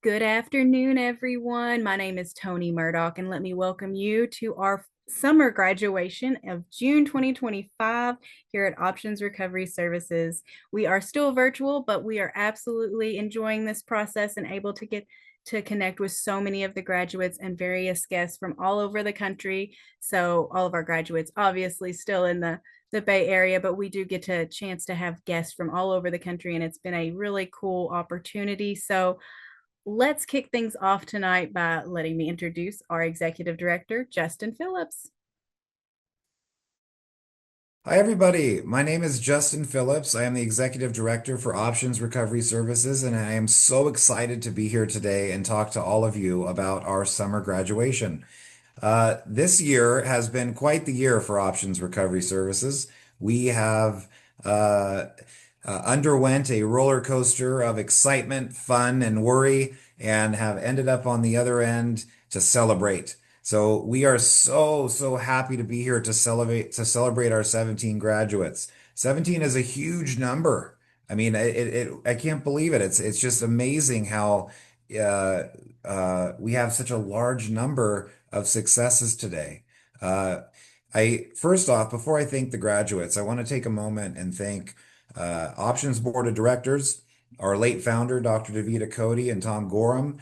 Good afternoon, everyone. My name is Tony Murdoch, and let me welcome you to our summer graduation of June 2025 here at Options Recovery Services. We are still virtual, but we are absolutely enjoying this process and able to get to connect with so many of the graduates and various guests from all over the country. So all of our graduates obviously still in the Bay Area, but we do get a chance to have guests from all over the country, and it's been a really cool opportunity. So let's kick things off tonight by letting me introduce our executive director, Justin Phillips. Hi, everybody. My name is Justin Phillips. I am the Executive Director for Options Recovery Services, and I am so excited to be here today and talk to all of you about our summer graduation. This year has been quite the year for Options Recovery Services. We have underwent a roller coaster of excitement, fun, and worry, and have ended up on the other end to celebrate. So we are so happy to be here to celebrate our 17 graduates. 17 is a huge number. I mean, I can't believe it. It's just amazing how uh, we have such a large number of successes today. Uh, I first off, before I thank the graduates, I want to take a moment and thank Options Board of Directors, our late founder, Dr. Davida Cody and Tom Gorham,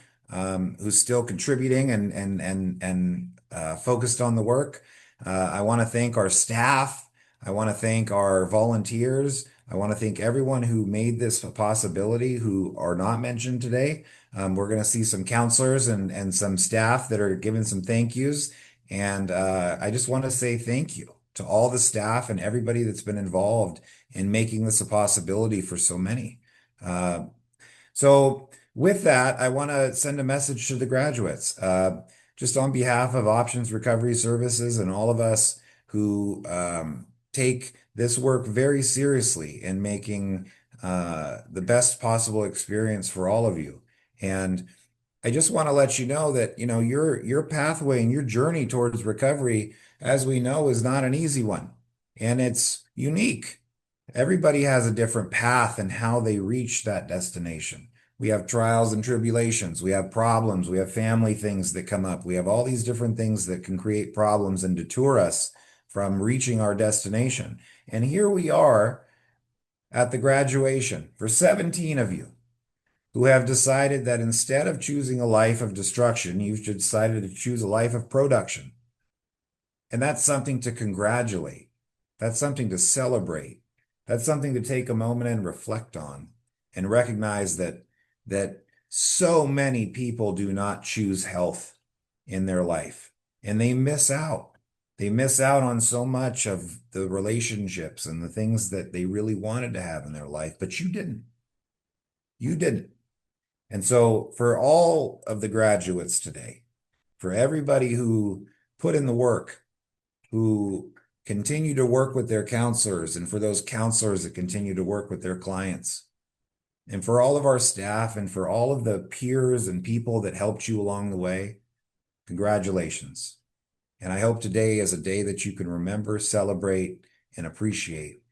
who's still contributing and focused on the work. I want to thank our staff. I want to thank our volunteers. I want to thank everyone who made this a possibility who are not mentioned today. We're going to see some counselors and some staff that are giving some thank yous. And I just want to say thank you to all the staff and everybody that's been involved in making this a possibility for so many. Uh, so with that, I want to send a message to the graduates, just on behalf of Options Recovery Services and all of us who take this work very seriously in making the best possible experience for all of you. And I just want to let you know that, your pathway and your journey towards recovery, as we know, is not an easy one, and it's unique. Everybody has a different path and how they reach that destination. We have trials and tribulations. We have problems. We have family things that come up. We have all these different things that can create problems and detour us from reaching our destination. And here we are at the graduation for 17 of you who have decided that instead of choosing a life of destruction, you've decided to choose a life of production. And that's something to congratulate. That's something to celebrate. That's something to take a moment and reflect on and recognize that so many people do not choose health in their life and they miss out. They miss out on so much of the relationships and the things that they really wanted to have in their life, but you didn't. You didn't. And so, for all of the graduates today, for everybody who put in the work, who continue to work with their counselors, and for those counselors that continue to work with their clients, and for all of our staff, and for all of the peers and people that helped you along the way, congratulations. And I hope today is a day that you can remember, celebrate, and appreciate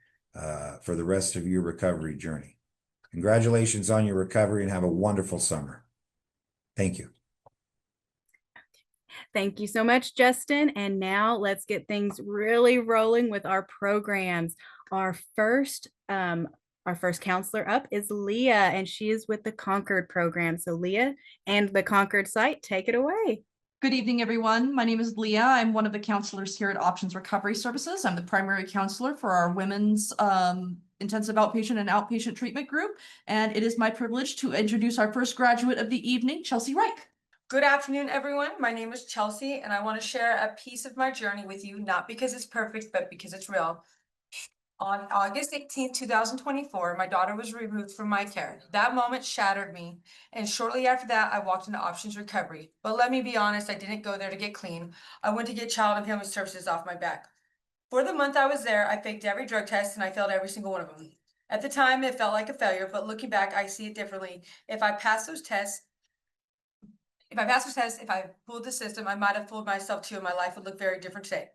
for the rest of your recovery journey. Congratulations on your recovery and have a wonderful summer. Thank you. Thank you so much, Justin. And now let's get things really rolling with our programs. Our first our first counselor up is Leah, and she is with the Concord program. So Leah and the Concord site, take it away. Good evening, everyone. My name is Leah. I'm one of the counselors here at Options Recovery Services. I'm the primary counselor for our women's intensive outpatient and outpatient treatment group. And it is my privilege to introduce our first graduate of the evening, Chelsea Reich. Good afternoon, everyone. My name is Chelsea, and I want to share a piece of my journey with you, not because it's perfect, but because it's real. On August 18, 2024, my daughter was removed from my care. That moment shattered me, and shortly after that, I walked into Options Recovery. But let me be honest, I didn't go there to get clean. I went to get child and family services off my back. For the month I was there, I faked every drug test, and I failed every single one of them. At the time, it felt like a failure, but looking back, I see it differently. If I passed those tests, if I fooled the system, I might have fooled myself too, and my life would look very different today.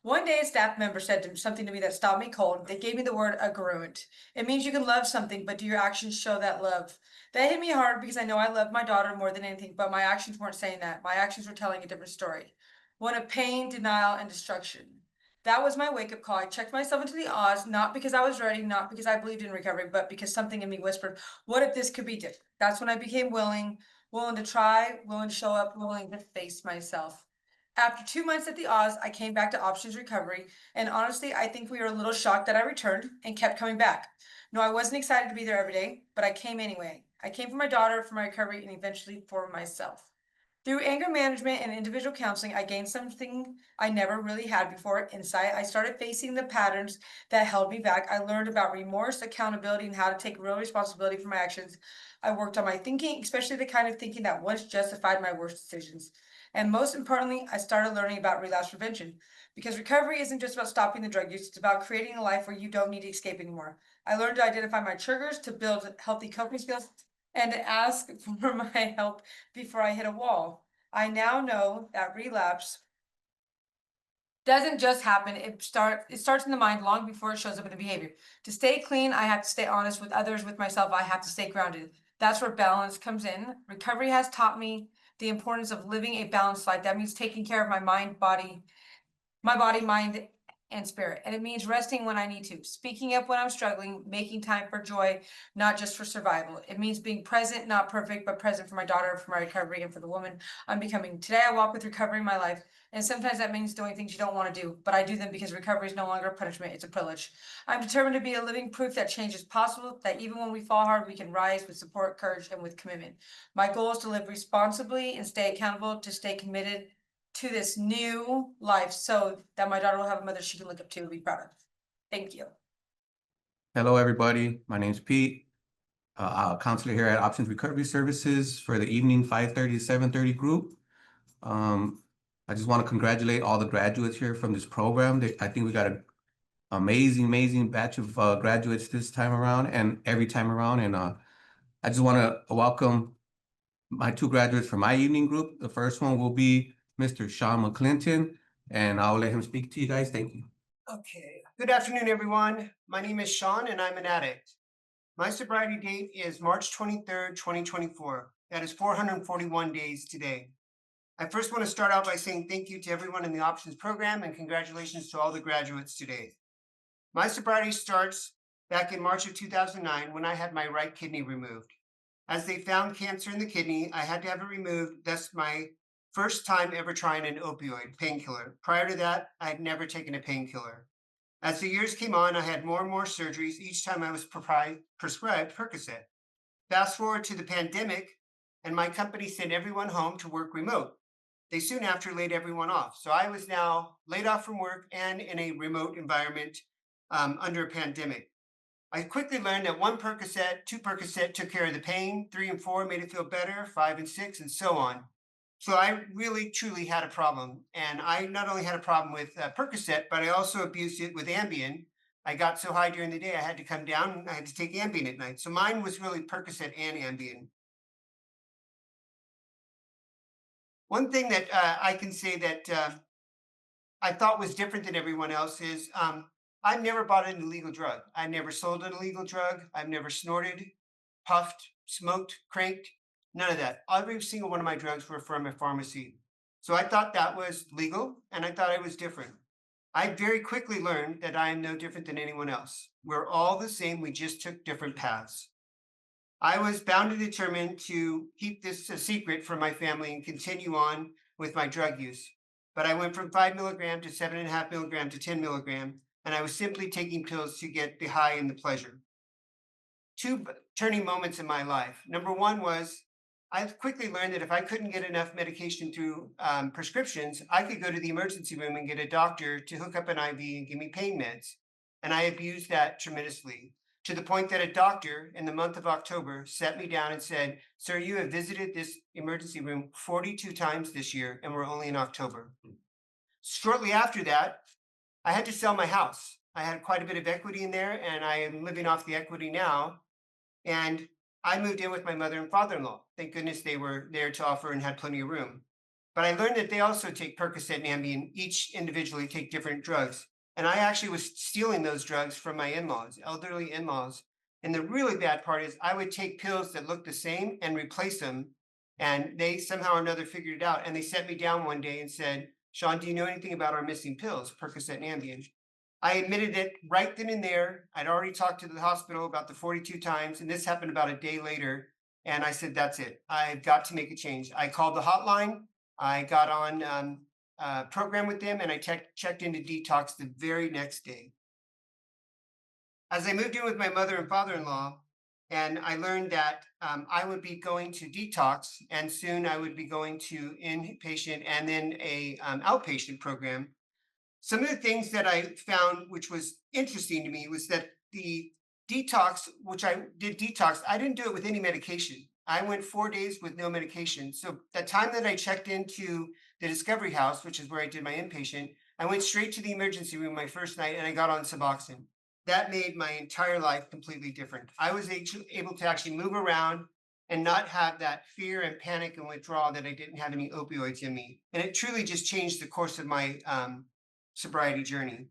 One day, a staff member said something to me that stopped me cold. They gave me the word agruent. It means you can love something, but do your actions show that love? That hit me hard because I know I love my daughter more than anything, but my actions weren't saying that. My actions were telling a different story. One of pain, denial, and destruction. That was my wake-up call. I checked myself into the odds, not because I was ready, not because I believed in recovery, but because something in me whispered, what if this could be different? That's when I became willing to try, willing to show up, willing to face myself. After 2 months at the Oz, I came back to Options Recovery, and honestly, I think we were a little shocked that I returned and kept coming back. No, I wasn't excited to be there every day, but I came anyway. I came for my daughter, for my recovery, and eventually for myself. Through anger management and individual counseling, I gained something I never really had before, insight. I started facing the patterns that held me back. I learned about remorse, accountability, and how to take real responsibility for my actions. I worked on my thinking, especially the kind of thinking that once justified my worst decisions. And most importantly, I started learning about relapse prevention, because recovery isn't just about stopping the drug use, it's about creating a life where you don't need to escape anymore. I learned to identify my triggers, to build healthy coping skills, and to ask for my help before I hit a wall. I now know that relapse doesn't just happen. It starts in the mind long before it shows up in the behavior. To stay clean, I have to stay honest with others, with myself. I have to stay grounded. That's where balance comes in. Recovery has taught me the importance of living a balanced life. That means taking care of my body, mind, and spirit. And it means resting when I need to, speaking up when I'm struggling, making time for joy, not just for survival. It means being present, not perfect, but present for my daughter, for my recovery, and for the woman I'm becoming. Today, I walk with recovery in my life. And sometimes that means doing things you don't want to do, but I do them because recovery is no longer a punishment, it's a privilege. I'm determined to be a living proof that change is possible, that even when we fall hard, we can rise with support, courage, and with commitment. My goal is to live responsibly and stay accountable, to stay committed to this new life so that my daughter will have a mother she can look up to and be proud of. Thank you. Hello, everybody. My name's Pete, counselor here at Options Recovery Services for the evening 5:30 to 7:30 group. I just want to congratulate all the graduates here from this program. I think we got an amazing batch of graduates this time around and every time around. And I just want to welcome my two graduates from my evening group. The first one will be Mr. Sean McClinton, and I'll let him speak to you guys. Thank you. Okay, good afternoon, everyone. My name is Sean and I'm an addict. My sobriety date is March 23rd, 2024. That is 441 days today. I first want to start out by saying thank you to everyone in the Options program and congratulations to all the graduates today. My sobriety starts back in March of 2009 when I had my right kidney removed. As they found cancer in the kidney, I had to have it removed. That's my first time ever trying an opioid painkiller. Prior to that, I had never taken a painkiller. As the years came on, I had more and more surgeries. Each time I was prescribed Percocet. Fast forward to the pandemic, and my company sent everyone home to work remote. They soon after laid everyone off. So I was now laid off from work and in a remote environment under a pandemic. I quickly learned that 1 Percocet, 2 Percocet took care of the pain, 3 and 4 made it feel better, 5 and 6, and so on. So I really, truly had a problem. And I not only had a problem with Percocet, but I also abused it with Ambien. I got so high during the day, I had to come down and I had to take Ambien at night. So mine was really Percocet and Ambien. One thing that I can say that I thought was different than everyone else is I've never bought an illegal drug. I never sold an illegal drug. I've never snorted, puffed, smoked, cranked, none of that. Every single one of my drugs were from a pharmacy. So I thought that was legal and I thought I was different. I very quickly learned that I am no different than anyone else. We're all the same. We just took different paths. I was bound and determined to keep this a secret from my family and continue on with my drug use. But I went from 5 milligram to 7.5 milligram to 10 milligram, and I was simply taking pills to get the high and the pleasure. Two turning moments in my life. Number one was I quickly learned that if I couldn't get enough medication through prescriptions, I could go to the emergency room and get a doctor to hook up an IV and give me pain meds. And I abused that tremendously, to the point that a doctor in the month of October sat me down and said, "Sir, you have visited this emergency room 42 times this year, and we're only in October." Shortly after that, I had to sell my house. I had quite a bit of equity in there, and I am living off the equity now. And I moved in with my mother and father-in-law. Thank goodness they were there to offer and had plenty of room. But I learned that they also take Percocet and Ambien, each individually take different drugs. And I actually was stealing those drugs from my in-laws, elderly in-laws. And the really bad part is I would take pills that looked the same and replace them. And they somehow or another figured it out. And they set me down one day and said, Sean, do you know anything about our missing pills, Percocet and Ambien? I admitted it right then and there. I'd already talked to the hospital about the 42 times, and this happened about a day later. And I said, that's it. I've got to make a change. I called the hotline. I got on program with them, and I checked into detox the very next day. As I moved in with my mother and father-in-law, and I learned that I would be going to detox, and soon I would be going to inpatient and then a outpatient program. Some of the things that I found, which was interesting to me, was that the detox, which I did detox, I didn't do it with any medication. I went 4 days with no medication. So the time that I checked into the Discovery House, which is where I did my inpatient, I went straight to the emergency room my first night and I got on Suboxone. That made my entire life completely different. I was able to actually move around and not have that fear and panic and withdrawal that I didn't have any opioids in me. And it truly just changed the course of my sobriety journey.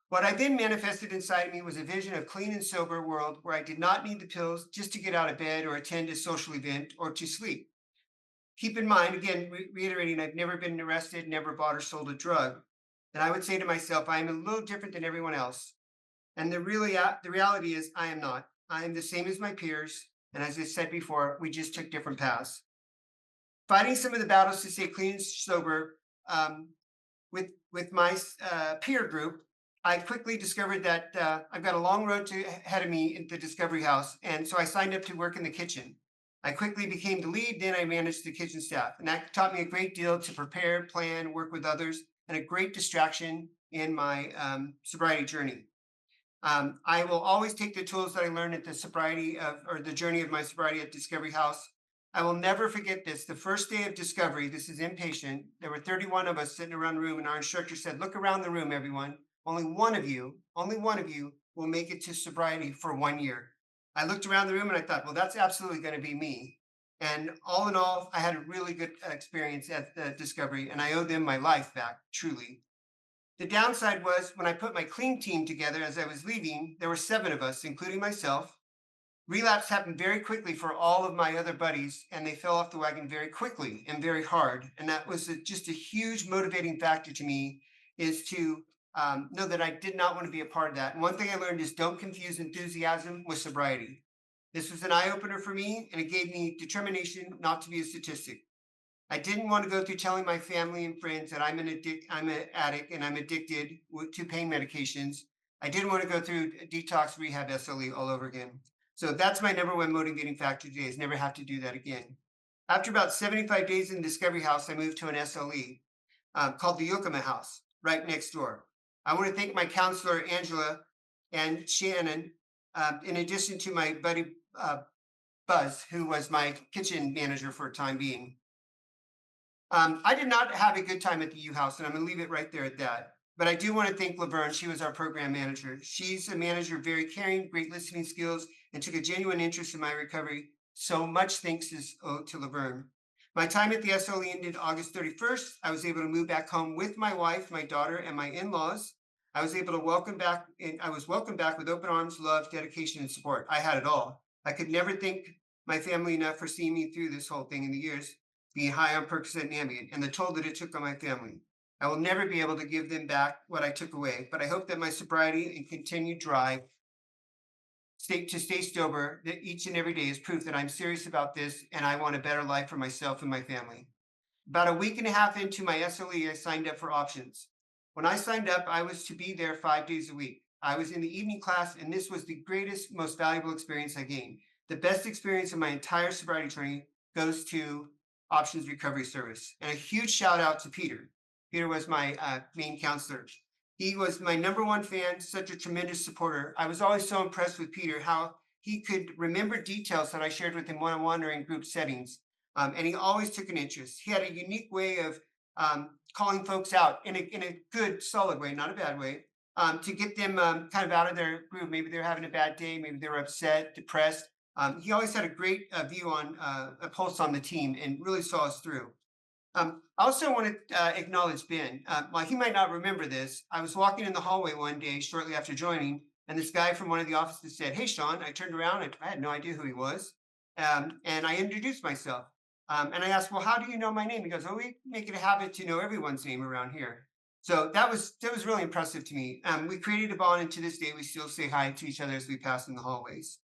What I then manifested inside me was a vision of clean and sober world where I did not need the pills just to get out of bed or attend a social event or to sleep. Keep in mind, again, reiterating, I've never been arrested, never bought or sold a drug. And I would say to myself, I am a little different than everyone else. And the reality is I am not. I am the same as my peers. And as I said before, we just took different paths. Fighting some of the battles to stay clean and sober with my peer group, I quickly discovered that I've got a long road ahead of me at the Discovery House. And so I signed up to work in the kitchen. I quickly became the lead, then I managed the kitchen staff. And that taught me a great deal to prepare, plan, work with others, and a great distraction in my sobriety journey. I will always take the tools that I learned at the journey of my sobriety at Discovery House. I will never forget this. The first day of discovery, this is inpatient. There were 31 of us sitting around the room, and our instructor said, look around the room, everyone. Only one of you will make it to sobriety for 1 year. I looked around the room and I thought, well, that's absolutely going to be me. And all in all, I had a really good experience at the discovery, and I owe them my life back, truly. The downside was when I put my clean team together as I was leaving, there were 7 of us, including myself. Relapse happened very quickly for all of my other buddies, and they fell off the wagon very quickly and very hard. And that was just a huge motivating factor to me, is to know that I did not want to be a part of that. And one thing I learned is don't confuse enthusiasm with sobriety. This was an eye-opener for me, and it gave me determination not to be a statistic. I didn't want to go through telling my family and friends that I'm an addict and I'm addicted to pain medications. I didn't want to go through detox rehab SLE all over again. So that's my number one motivating factor today, is never have to do that again. After about 75 days in Discovery House, I moved to an SLE called the Yakima House, right next door. I want to thank my counselor, Angela, and Shannon, in addition to my buddy, Buzz, who was my kitchen manager for a time being. I did not have a good time at the U House, and I'm going to leave it right there at that. But I do want to thank Laverne. She was our program manager. She's a manager, very caring, great listening skills, and took a genuine interest in my recovery. So much thanks is owed to Laverne. My time at the SLE ended August 31st. I was able to move back home with my wife, my daughter, and my in-laws. I was able to welcomed back with open arms, love, dedication, and support. I had it all. I could never thank my family enough for seeing me through this whole thing in the years, being high on Percocet and Ambien, and the toll that it took on my family. I will never be able to give them back what I took away, but I hope that my sobriety and continued drive to stay sober that each and every day is proof that I'm serious about this and I want a better life for myself and my family. About a week and a half into my SLE, I signed up for options. When I signed up, I was to be there 5 days a week. I was in the evening class, and this was the greatest, most valuable experience I gained. The best experience of my entire sobriety journey goes to Options Recovery Service. And a huge shout out to Peter. Peter was my main counselor. He was my number one fan, such a tremendous supporter. I was always so impressed with Peter, how he could remember details that I shared with him one-on-one or in group settings. And he always took an interest. He had a unique way of calling folks out in a good, solid way, not a bad way, to get them kind of out of their groove. Maybe they're having a bad day, maybe they were upset, depressed. He always had a great view on a pulse on the team and really saw us through. I also want to acknowledge Ben. While he might not remember this, I was walking in the hallway one day shortly after joining, and this guy from one of the offices said, "Hey, Sean." I turned around and I had no idea who he was. And I introduced myself. And I asked, "Well, how do you know my name?" He goes, "Oh, we make it a habit to know everyone's name around here." So that was really impressive to me. We created a bond, and to this day, we still say hi to each other as we pass in the hallways.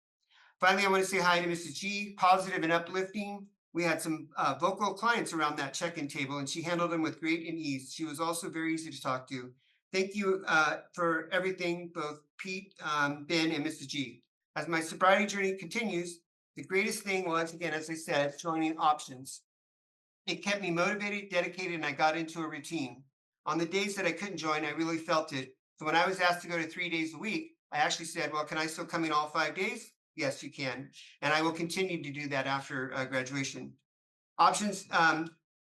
Finally, I want to say hi to Mrs. G, positive and uplifting. We had some vocal clients around that check-in table, and she handled them with great ease. She was also very easy to talk to. Thank you for everything, both Pete, Ben, and Mrs. G. As my sobriety journey continues, the greatest thing was, again, as I said, joining options. It kept me motivated, dedicated, and I got into a routine. On the days that I couldn't join, I really felt it. So when I was asked to go to 3 days a week, I actually said, "Well, can I still come in all 5 days?" Yes, you can. And I will continue to do that after graduation. Options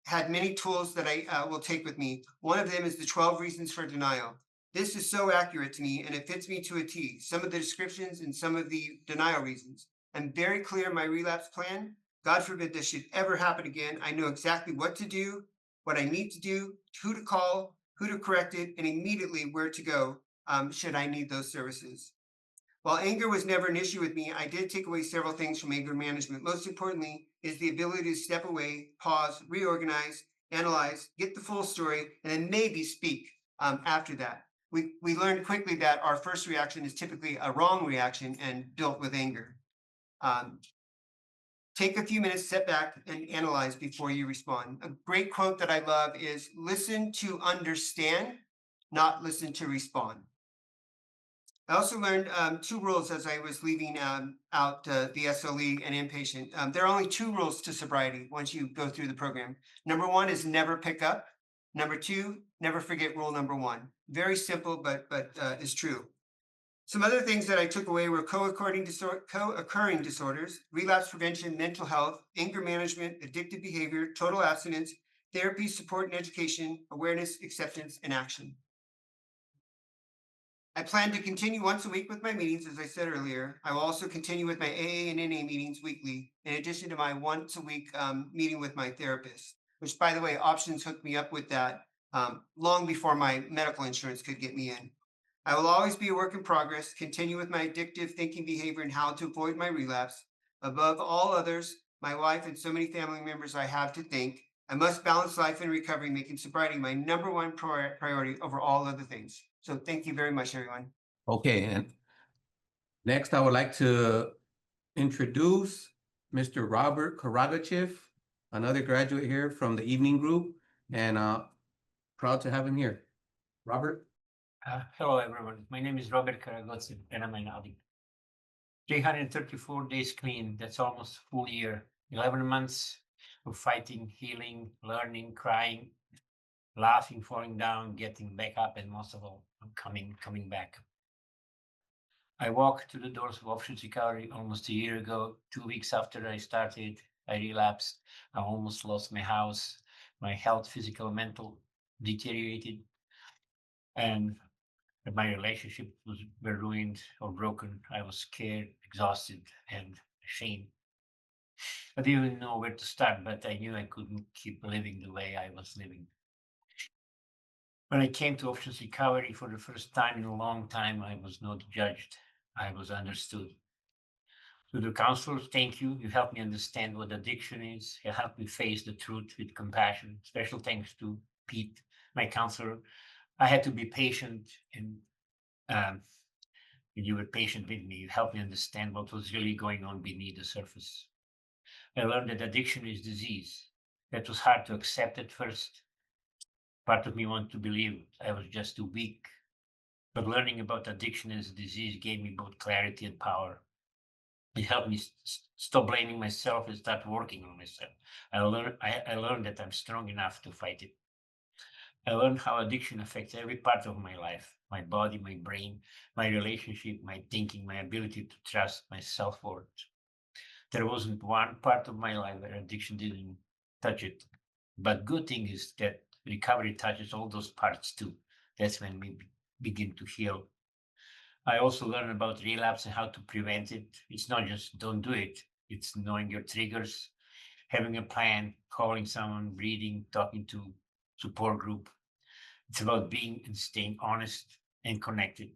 had many tools that I will take with me. One of them is the 12 reasons for denial. This is so accurate to me and it fits me to a T. Some of the descriptions and some of the denial reasons. I'm very clear in my relapse plan. God forbid this should ever happen again. I know exactly what to do, what I need to do, who to call, who to correct it, and immediately where to go should I need those services. While anger was never an issue with me, I did take away several things from anger management. Most importantly is the ability to step away, pause, reorganize, analyze, get the full story, and then maybe speak after that. We learned quickly that our first reaction is typically a wrong reaction and built with anger. Take a few minutes, step back, and analyze before you respond. A great quote that I love is, "Listen to understand, not listen to respond." I also learned two rules as I was leaving out the SLE and inpatient. There are only two rules to sobriety once you go through the program. Number one is never pick up. Number two, never forget rule number one. Very simple, but is true. Some other things that I took away were co-occurring disorders, relapse prevention, mental health, anger management, addictive behavior, total abstinence, therapy, support and education, awareness, acceptance, and action. I plan to continue once a week with my meetings, as I said earlier. I will also continue with my AA and NA meetings weekly, in addition to my once a week meeting with my therapist, which, by the way, Options hooked me up with that long before my medical insurance could get me in. I will always be a work in progress, continue with my addictive thinking behavior and how to avoid my relapse. Above all others, my wife and so many family members I have to thank. I must balance life and recovery, making sobriety my number one priority over all other things. So thank you very much, everyone. Okay, and next I would like to introduce Mr. Robert Karagachev, another graduate here from the evening group, and proud to have him here. Robert? Hello, everyone. My name is Robert Karagotsev, and I'm an addict. 334 days clean, that's almost a full year. 11 months of fighting, healing, learning, crying, laughing, falling down, getting back up, and most of all, coming back. I walked to the doors of Options Recovery almost a year ago. 2 weeks after I started, I relapsed. I almost lost my house. My health, physical, mental, deteriorated. And my relationship were ruined or broken. I was scared, exhausted, and ashamed. I didn't even know where to start, but I knew I couldn't keep living the way I was living. When I came to Options Recovery for the first time in a long time, I was not judged. I was understood. To the counselors, thank you. You helped me understand what addiction is. You helped me face the truth with compassion. Special thanks to Pete, my counselor. I had to be patient, and you were patient with me. You helped me understand what was really going on beneath the surface. I learned that addiction is disease. That was hard to accept at first. Part of me wanted to believe I was just too weak. But learning about addiction as a disease gave me both clarity and power. It helped me stop blaming myself and start working on myself. I learned that I'm strong enough to fight it. I learned how addiction affects every part of my life, my body, my brain, my relationship, my thinking, my ability to trust, my self-worth. There wasn't one part of my life where addiction didn't touch it. But good thing is that recovery touches all those parts too. That's when we begin to heal. I also learned about relapse and how to prevent it. It's not just don't do it. It's knowing your triggers, having a plan, calling someone, reading, talking to support group. It's about being and staying honest and connected,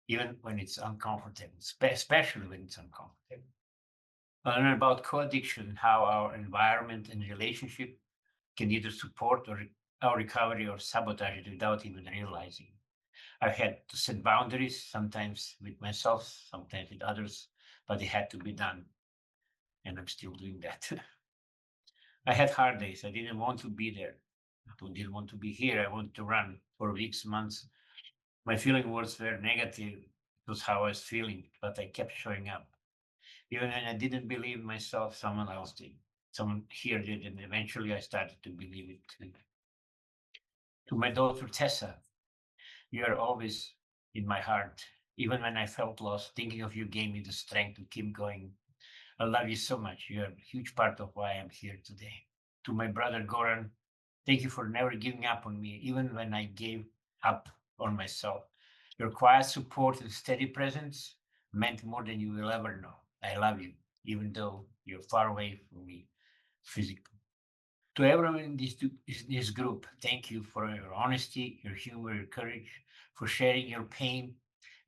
even when it's uncomfortable, especially when it's uncomfortable. I learned about co-addiction, how our environment and relationship can either support our recovery or sabotage it without even realizing. I've had to set boundaries, sometimes with myself, sometimes with others, but it had to be done. And I'm still doing that. I had hard days. I didn't want to be there. I didn't want to be here. I wanted to run for weeks, months. My feeling words were negative. It was how I was feeling, but I kept showing up. Even when I didn't believe myself, someone else did. Someone here did, and eventually I started to believe it too. To my daughter Tessa, you are always in my heart. Even when I felt lost, thinking of you gave me the strength to keep going. I love you so much. You are a huge part of why I'm here today. To my brother Goran, thank you for never giving up on me, even when I gave up on myself. Your quiet support and steady presence meant more than you will ever know. I love you, even though you're far away from me physically. To everyone in this group, thank you for your honesty, your humor, your courage, for sharing your pain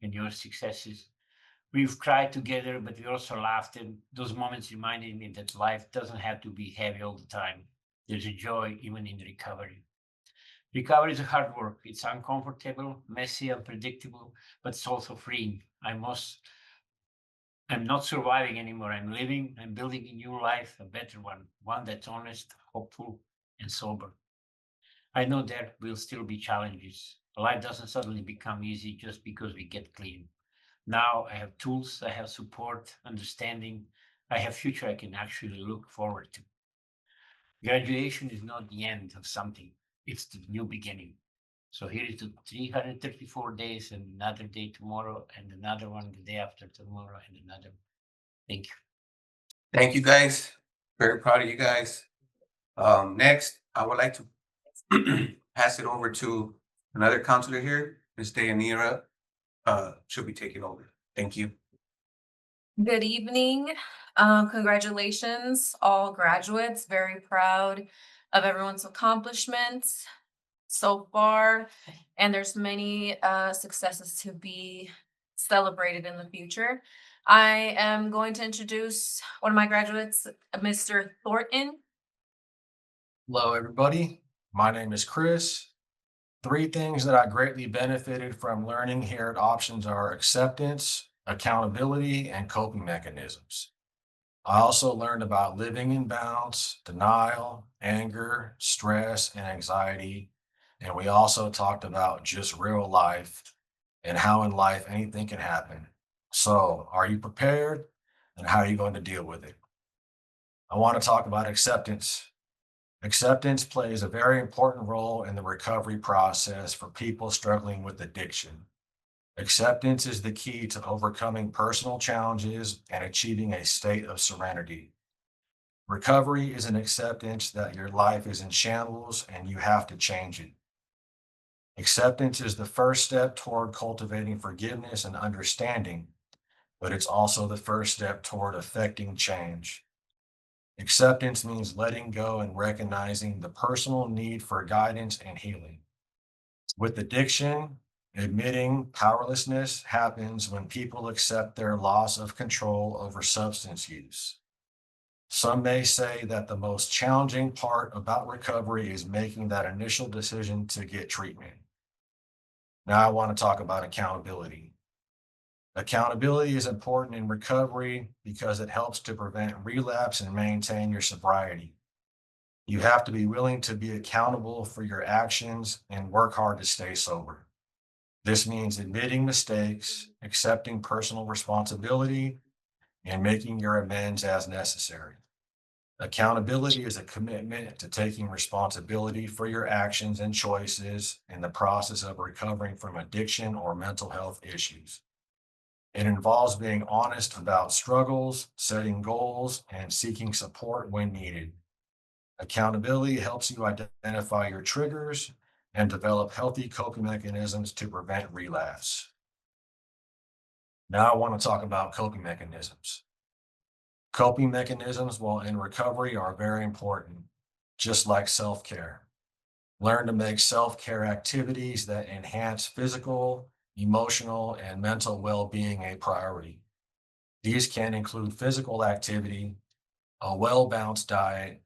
and your successes. We've cried together, but we also laughed, and those moments reminded me that life doesn't have to be heavy all the time. There's a joy even in recovery. Recovery is hard work. It's uncomfortable, messy, unpredictable, but it's also freeing. I'm not surviving anymore. I'm living, I'm building a new life, a better one that's honest, hopeful, and sober. I know there will still be challenges. Life doesn't suddenly become easy just because we get clean. Now I have tools, I have support, understanding, I have future I can actually look forward to. Graduation is not the end of something, it's the new beginning. So here is the 334 days and another day tomorrow and another one the day after tomorrow and another. Thank you. Thank you, guys. Very proud of you guys. Next, I would like to pass it over to another counselor here, Ms. Deyanira. She'll be taking over. Thank you. Good evening. Congratulations, all graduates. Very proud of everyone's accomplishments so far. And there's many successes to be celebrated in the future. I am going to introduce one of my graduates, Mr. Thornton. Hello, everybody. My name is Chris. 3 things that I greatly benefited from learning here at Options are acceptance, accountability, and coping mechanisms. I also learned about living in balance, denial, anger, stress, and anxiety. And we also talked about just real life and how in life anything can happen. So, are you prepared? And how are you going to deal with it? I want to talk about acceptance. Acceptance plays a very important role in the recovery process for people struggling with addiction. Acceptance is the key to overcoming personal challenges and achieving a state of serenity. Recovery is an acceptance that your life is in shambles and you have to change it. Acceptance is the first step toward cultivating forgiveness and understanding, but it's also the first step toward effecting change. Acceptance means letting go and recognizing the personal need for guidance and healing. With addiction, admitting powerlessness happens when people accept their loss of control over substance use. Some may say that the most challenging part about recovery is making that initial decision to get treatment. Now I want to talk about accountability. Accountability is important in recovery because it helps to prevent relapse and maintain your sobriety. You have to be willing to be accountable for your actions and work hard to stay sober. This means admitting mistakes, accepting personal responsibility, and making your amends as necessary. Accountability is a commitment to taking responsibility for your actions and choices in the process of recovering from addiction or mental health issues. It involves being honest about struggles, setting goals, and seeking support when needed. Accountability helps you identify your triggers and develop healthy coping mechanisms to prevent relapse. Now I want to talk about coping mechanisms. Coping mechanisms while in recovery are very important, just like self-care. Learn to make self-care activities that enhance physical, emotional, and mental well-being a priority. These can include physical activity, a well-balanced diet,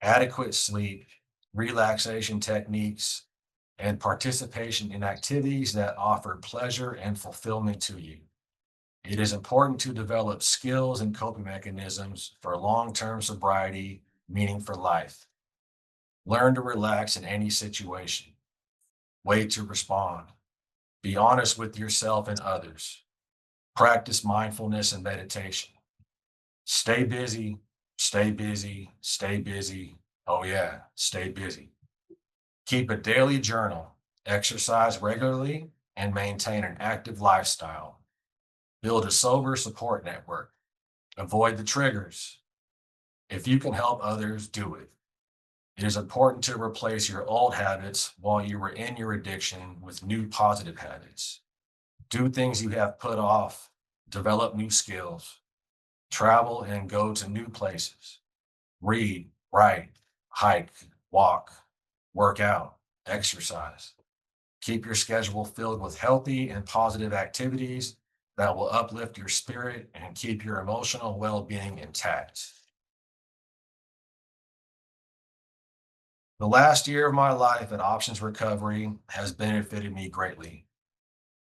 adequate sleep, relaxation techniques, and participation in activities that offer pleasure and fulfillment to you. It is important to develop skills and coping mechanisms for long-term sobriety, meaning for life. Learn to relax in any situation. Wait to respond. Be honest with yourself and others. Practice mindfulness and meditation. Stay busy, stay busy, stay busy. Oh, yeah, stay busy. Keep a daily journal, exercise regularly, and maintain an active lifestyle. Build a sober support network. Avoid the triggers. If you can help others, do it. It is important to replace your old habits while you were in your addiction with new positive habits. Do things you have put off, develop new skills, travel and go to new places, read, write, hike, walk, work out, exercise. Keep your schedule filled with healthy and positive activities that will uplift your spirit and keep your emotional well-being intact. The last year of my life at Options Recovery has benefited me greatly.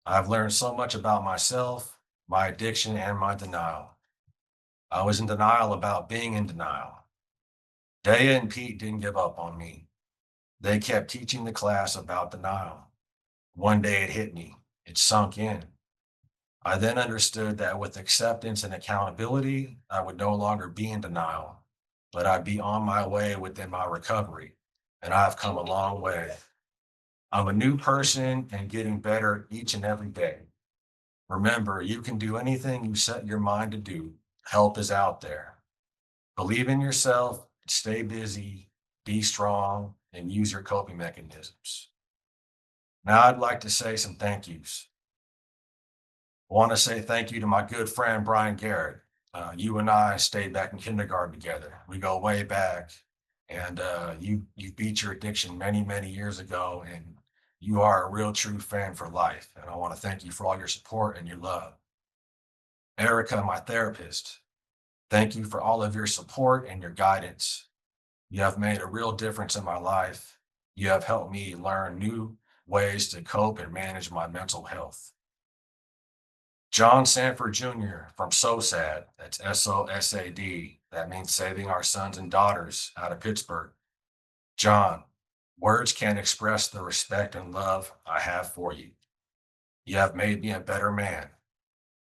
I've learned so much about myself, my addiction, and my denial. I was in denial about being in denial. Daya and Pete didn't give up on me. They kept teaching the class about denial. One day it hit me. It sunk in. I then understood that with acceptance and accountability, I would no longer be in denial, but I'd be on my way within my recovery. And I've come a long way. I'm a new person and getting better each and every day. Remember, you can do anything you set your mind to do. Help is out there. Believe in yourself, stay busy, be strong, and use your coping mechanisms. Now I'd like to say some thank yous. I want to say thank you to my good friend, Brian Garrett. You and I stayed back in kindergarten together. We go way back, and you beat your addiction many, many years ago, and you are a real true friend for life. And I want to thank you for all your support and your love. Erica, my therapist, thank you for all of your support and your guidance. You have made a real difference in my life. You have helped me learn new ways to cope and manage my mental health. John Sanford Jr. from SOSAD, that's SOSAD, that means Saving Our Sons and Daughters, out of Pittsburgh. John, words can't express the respect and love I have for you. You have made me a better man.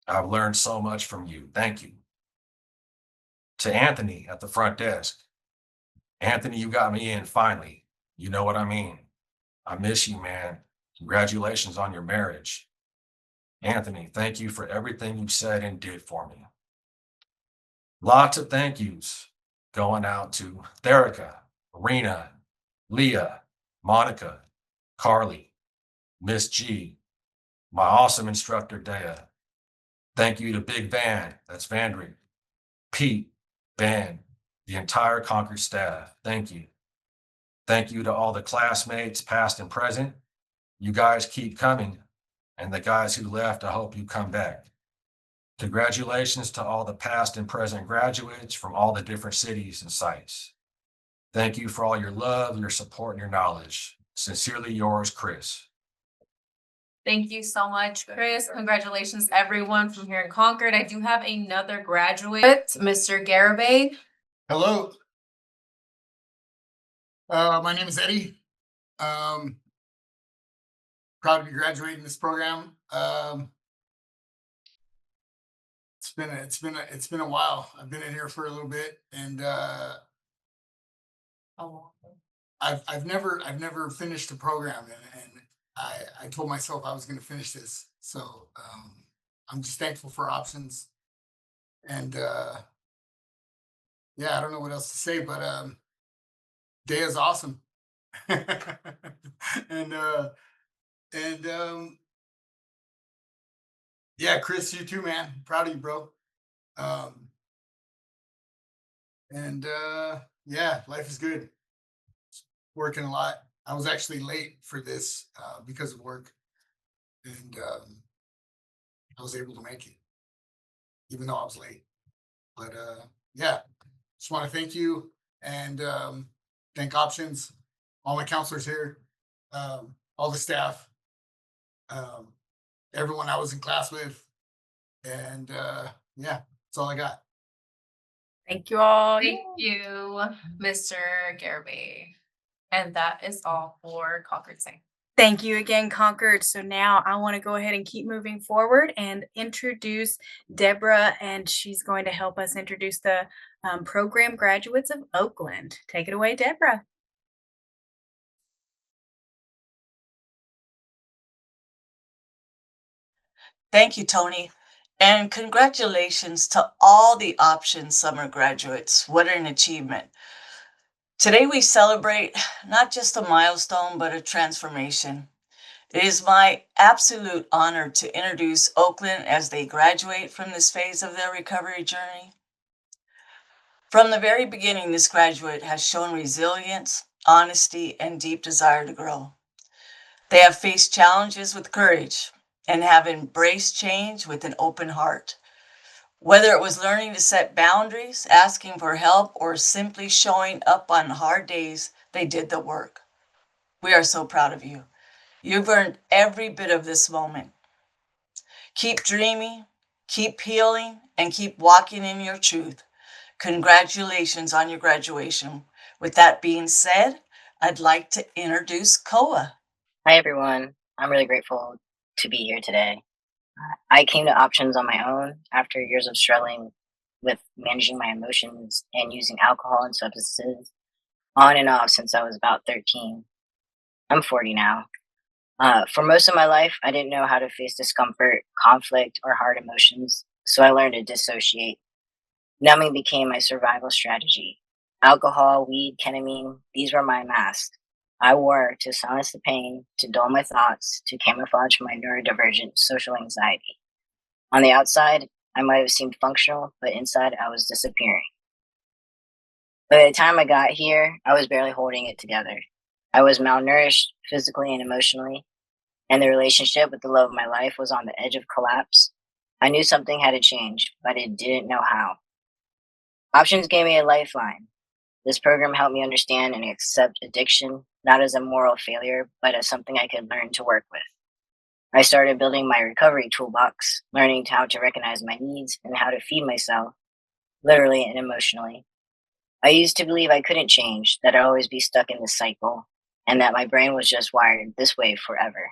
I've learned so much from you. Thank you. To Anthony at the front desk. Anthony, you got me in finally. You know what I mean. I miss you, man. Congratulations on your marriage. Anthony, thank you for everything you said and did for me. Lots of thank yous going out to Therica, Rena, Leah, Monica, Carly, Miss G, my awesome instructor, Daya. Thank you to Big Van, that's Vandry, Pete, Ben, the entire Concord staff. Thank you. Thank you to all the classmates, past and present. You guys keep coming. And the guys who left, I hope you come back. Congratulations to all the past and present graduates from all the different cities and sites. Thank you for all your love, your support, and your knowledge. Sincerely yours, Chris. Thank you so much, Chris. Congratulations, everyone from here in Concord. I do have another graduate, Mr. Garibay. Hello. My name is Eddie. Proud to be graduating this program. It's been a while. I've been in here for a little bit, and I've never finished the program, and I told myself I was going to finish this. So I'm just thankful for options, and yeah, I don't know what else to say, but Daya's awesome, and yeah, Chris, you too, man. Proud of you, bro. And yeah, life is good. Working a lot. I was actually late for this because of work, and I was able to make it, even though I was late. But yeah, just want to thank you and thank Options, all my counselors here, all the staff, um, everyone I was in class with, and yeah, that's all I got. Thank you all. Thank you, Mr. Garibay. And that is all for Concord Sing. Thank you again, Concord. So now I want to go ahead and keep moving forward and introduce Deborah, and she's going to help us introduce the program graduates of Oakland. Take it away, Deborah. Thank you, Tony. And congratulations to all the Options summer graduates. What an achievement. Today we celebrate not just a milestone, but a transformation. It is my absolute honor to introduce Oakland as they graduate from this phase of their recovery journey. From the very beginning, this graduate has shown resilience, honesty, and deep desire to grow. They have faced challenges with courage and have embraced change with an open heart. Whether it was learning to set boundaries, asking for help, or simply showing up on hard days, they did the work. We are so proud of you. You've earned every bit of this moment. Keep dreaming, keep healing, and keep walking in your truth. Congratulations on your graduation. With that being said, I'd like to introduce Koa. Hi, everyone. I'm really grateful to be here today. I came to Options on my own after years of struggling with managing my emotions and using alcohol and substances on and off since I was about 13. I'm 40 now. For most of my life, I didn't know how to face discomfort, conflict, or hard emotions, so I learned to dissociate. Numbing became my survival strategy. Alcohol, weed, ketamine, these were my masks. I wore to silence the pain, to dull my thoughts, to camouflage my neurodivergent social anxiety. On the outside, I might have seemed functional, but inside I was disappearing. By the time I got here, I was barely holding it together. I was malnourished physically and emotionally, and the relationship with the love of my life was on the edge of collapse. I knew something had to change, but I didn't know how. Options gave me a lifeline. This program helped me understand and accept addiction, not as a moral failure, but as something I could learn to work with. I started building my recovery toolbox, learning how to recognize my needs and how to feed myself, literally and emotionally. I used to believe I couldn't change, that I'd always be stuck in this cycle, and that my brain was just wired this way forever.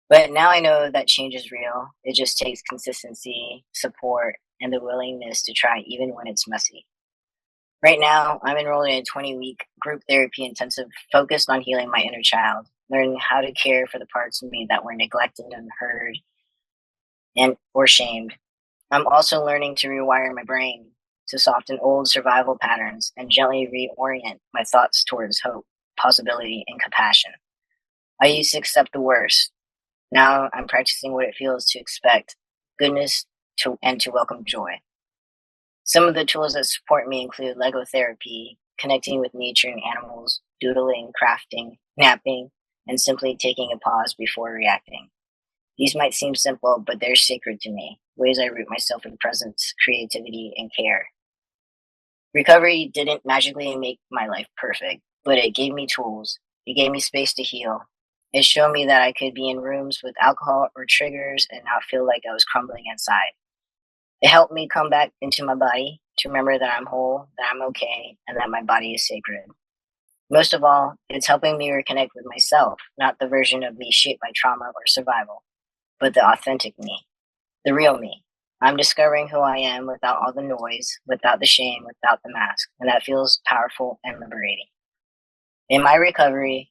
But now I know that change is real. It just takes consistency, support, and the willingness to try even when it's messy. Right now, I'm enrolled in a 20-week group therapy intensive focused on healing my inner child, learning how to care for the parts of me that were neglected and heard or shamed. I'm also learning to rewire my brain to soften old survival patterns and gently reorient my thoughts towards hope, possibility, and compassion. I used to accept the worst. Now I'm practicing what it feels to expect goodness and to welcome joy. Some of the tools that support me include Lego therapy, connecting with nature and animals, doodling, crafting, napping, and simply taking a pause before reacting. These might seem simple, but they're sacred to me, ways I root myself in presence, creativity, and care. Recovery didn't magically make my life perfect, but it gave me tools. It gave me space to heal. It showed me that I could be in rooms with alcohol or triggers and not feel like I was crumbling inside. It helped me come back into my body, to remember that I'm whole, that I'm okay, and that my body is sacred. Most of all, it's helping me reconnect with myself, not the version of me shaped by trauma or survival, but the authentic me, the real me. I'm discovering who I am without all the noise, without the shame, without the mask, and that feels powerful and liberating. In my recovery,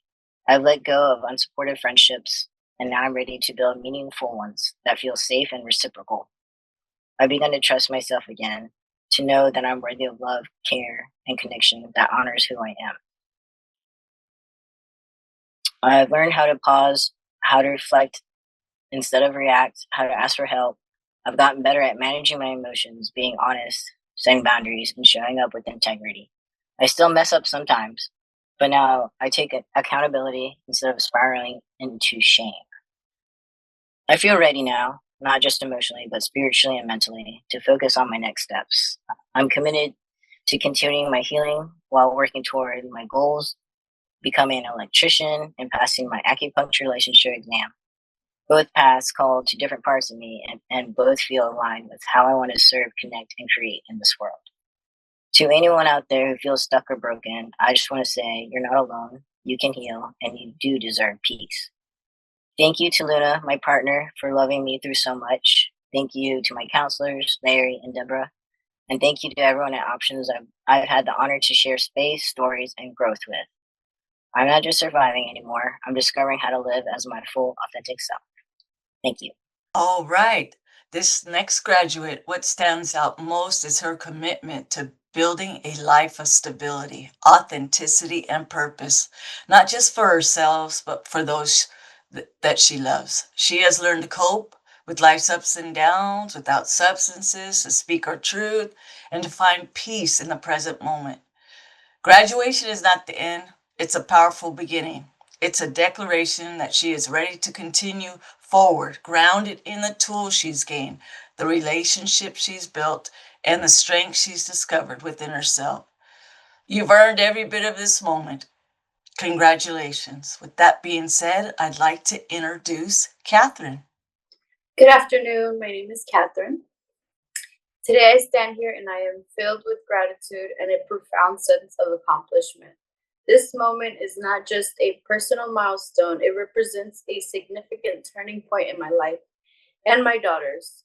I've let go of unsupportive friendships, and now I'm ready to build meaningful ones that feel safe and reciprocal. I've begun to trust myself again, to know that I'm worthy of love, care, and connection that honors who I am. I've learned how to pause, how to reflect instead of react, how to ask for help. I've gotten better at managing my emotions, being honest, setting boundaries, and showing up with integrity. I still mess up sometimes, but now I take accountability instead of spiraling into shame. I feel ready now, not just emotionally, but spiritually and mentally, to focus on my next steps. I'm committed to continuing my healing while working toward my goals, becoming an electrician, and passing my acupuncture licensure exam. Both paths call to different parts of me, and both feel aligned with how I want to serve, connect, and create in this world. To anyone out there who feels stuck or broken, I just want to say you're not alone, you can heal, and you do deserve peace. Thank you to Luna, my partner, for loving me through so much. Thank you to my counselors, Larry and Deborah. And thank you to everyone at Options I've had the honor to share space, stories, and growth with. I'm not just surviving anymore. I'm discovering how to live as my full, authentic self. Thank you. All right. This next graduate, what stands out most is her commitment to building a life of stability, authenticity, and purpose, not just for herself, but for those that she loves. She has learned to cope with life's ups and downs without substances, to speak her truth, and to find peace in the present moment. Graduation is not the end, it's a powerful beginning. It's a declaration that she is ready to continue forward, grounded in the tools she's gained, the relationships she's built, and the strength she's discovered within herself. You've earned every bit of this moment. Congratulations. With that being said, I'd like to introduce Catherine. Good afternoon. My name is Catherine. Today I stand here and I am filled with gratitude and a profound sense of accomplishment. This moment is not just a personal milestone, it represents a significant turning point in my life and my daughter's.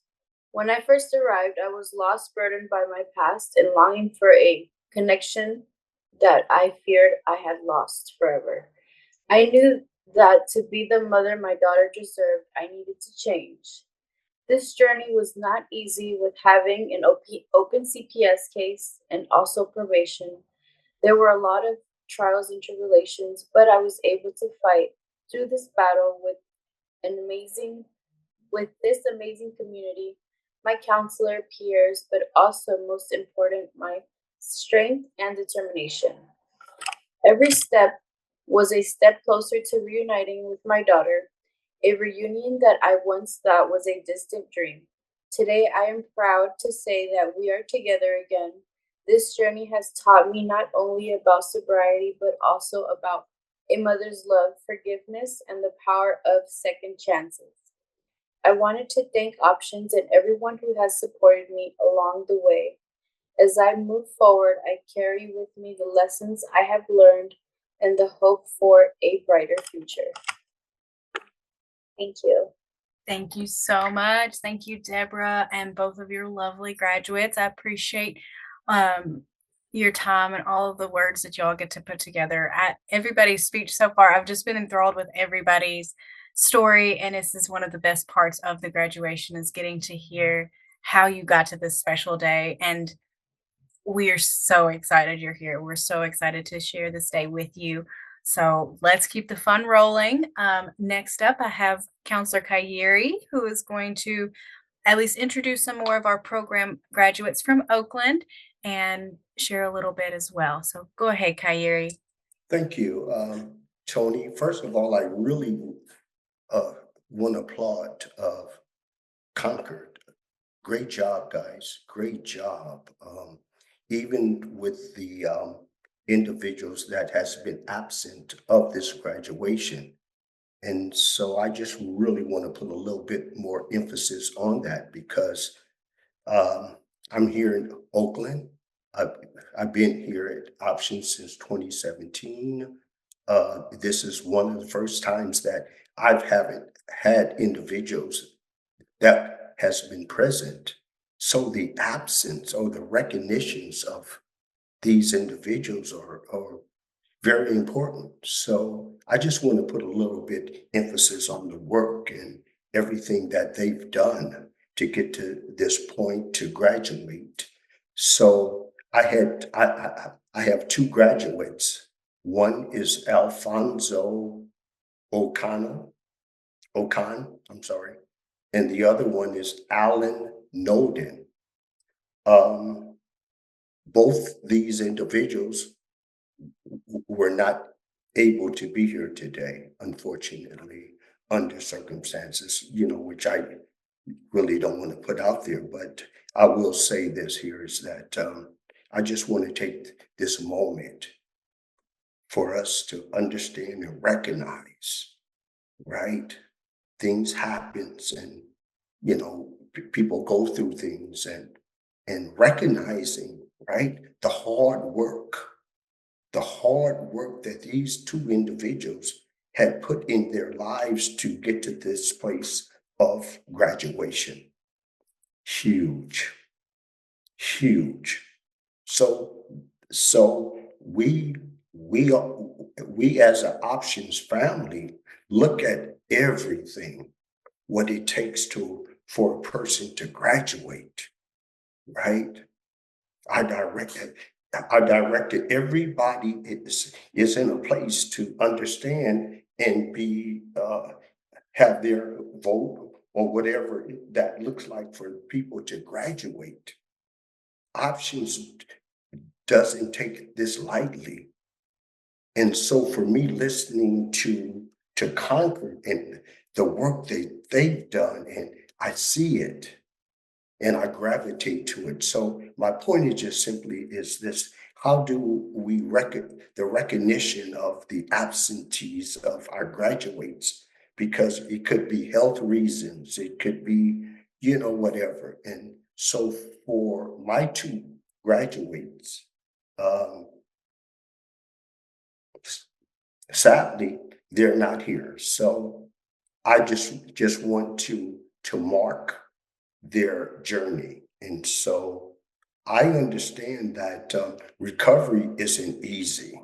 When I first arrived, I was lost, burdened by my past, and longing for a connection that I feared I had lost forever. I knew that to be the mother my daughter deserved, I needed to change. This journey was not easy with having an open CPS case and also probation. There were a lot of trials and tribulations, but I was able to fight through this battle with this amazing community, my counselor, peers, but also most important, my strength and determination. Every step was a step closer to reuniting with my daughter, a reunion that I once thought was a distant dream. Today, I am proud to say that we are together again. This journey has taught me not only about sobriety, but also about a mother's love, forgiveness, and the power of second chances. I wanted to thank Options and everyone who has supported me along the way. As I move forward, I carry with me the lessons I have learned and the hope for a brighter future. Thank you. Thank you so much. Thank you, Deborah, and both of your lovely graduates. I appreciate your time and all of the words that y'all get to put together. Everybody's speech so far, I've just been enthralled with everybody's story, and this is one of the best parts of the graduation is getting to hear how you got to this special day. And we are so excited you're here. We're so excited to share this day with you. So let's keep the fun rolling. Next up, I have Counselor Kayeri, who is going to at least introduce some more of our program graduates from Oakland and share a little bit as well. So go ahead, Kayeri. Thank you, Tony. First of all, I really want to applaud Concord. Great job, guys. Great job. Even with the individuals that has been absent of this graduation. And so I just really want to put a little bit more emphasis on that because I'm here in Oakland. I've been here at Options since 2017. This is one of the first times that haven't had individuals that has been present. So the absence or the recognitions of these individuals are very important. So I just want to put a little bit emphasis on the work and everything that they've done to get to this point to graduate. So I have two graduates. One is Alfonso Ocon, and the other one is Alan Noden. both these individuals were not able to be here today, unfortunately, under circumstances, which I really don't want to put out there, but I will say this here is that I just want to take this moment for us to understand and recognize, right? Things happens and, people go through things and recognizing, right? The hard work that these two individuals had put in their lives to get to this place of graduation. Huge, huge. So we as an options family look at everything, what it takes for a person to graduate, right? I directed everybody is in a place to understand and be have their vote or whatever that looks like for people to graduate. Options doesn't take this lightly. And so for me, listening to Concord and the work that they've done, and I see it and I gravitate to it. So my point is just simply is this: how do we the recognition of the absentees of our graduates? Because it could be health reasons, it could be, whatever. And so for my two graduates, sadly, they're not here. So I just want to mark their journey. And so I understand that recovery isn't easy.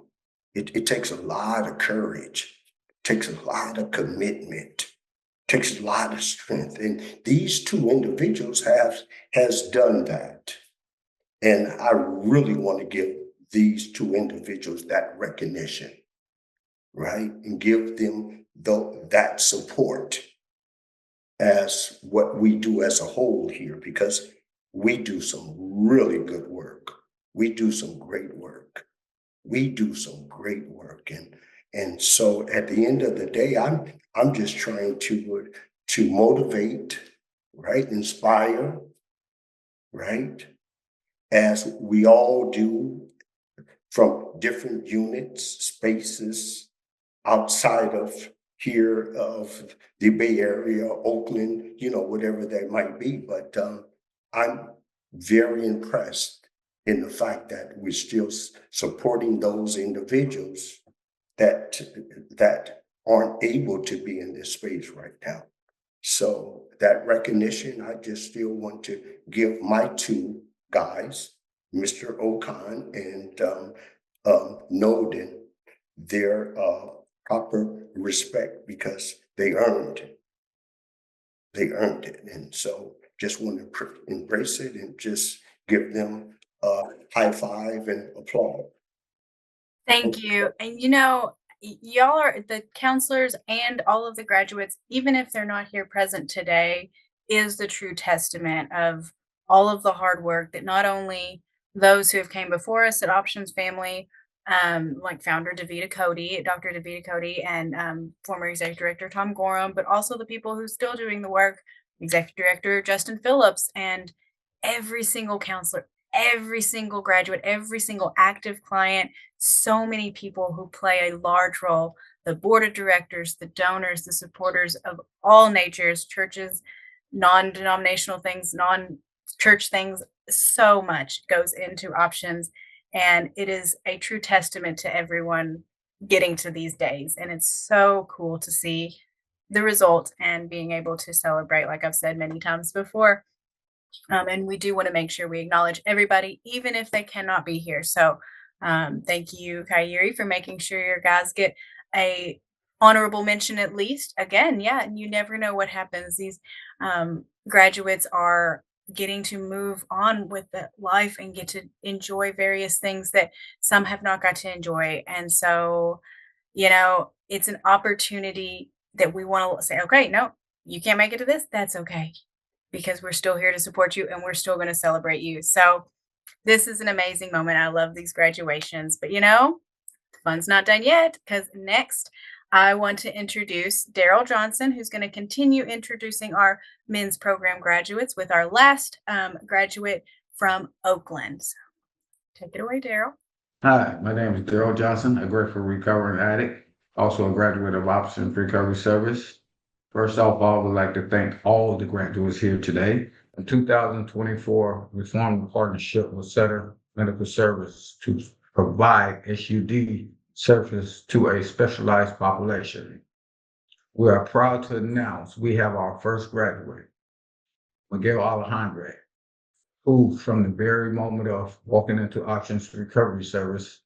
It takes a lot of courage, takes a lot of commitment, takes a lot of strength. And these two individuals has done that. And I really want to give these two individuals that recognition, right? And give them that support as what we do as a whole here, because we do some really good work. We do some great work. We do some great work. And so at the end of the day, I'm just trying to motivate, right? Inspire, right? As we all do from different units, spaces outside of here of the Bay Area, Oakland, whatever that might be. But I'm very impressed in the fact that we're still supporting those individuals that aren't able to be in this space right now. So that recognition, I just still want to give my two guys, Mr. Okan and Noden, their proper respect, because they earned it. They earned it. And so just want to embrace it and just give them a high five and applaud. Thank you. And y'all are the counselors and all of the graduates, even if they're not here present today, is the true testament of all of the hard work that not only those who have came before us at Options Family, like founder Davita Cody, Dr. Davita Cody, and former executive director Tom Gorham, but also the people who's still doing the work, executive director Justin Phillips, and every single counselor, every single graduate, every single active client, so many people who play a large role, the board of directors, the donors, the supporters of all natures, churches, non-denominational things, non-church things, so much goes into Options. And it is a true testament to everyone getting to these days. And it's so cool to see the results and being able to celebrate, like I've said many times before. And we do want to make sure we acknowledge everybody, even if they cannot be here. So thank you, Kyrie, for making sure your guys get a honorable mention at least. Again, yeah, and you never know what happens. These graduates are getting to move on with the life and get to enjoy various things that some have not got to enjoy. And so, it's an opportunity that we want to say, okay, no, you can't make it to this. That's okay, because we're still here to support you and we're still going to celebrate you. So This is an amazing moment. I love these graduations, but you know, fun's not done yet because next I want to introduce Daryl Johnson, who's going to continue introducing our men's program graduates with our last graduate from Oakland. So take it away, Daryl. Hi, my name is Daryl Johnson, a grateful recovering addict, also a graduate of Options Recovery Service. First off, I would like to thank all of the graduates here today. In 2024, we formed a partnership with Sutter Medical Service to provide SUD service to a specialized population. We are proud to announce we have our first graduate, Miguel Alejandre, who from the very moment of walking into Options Recovery Service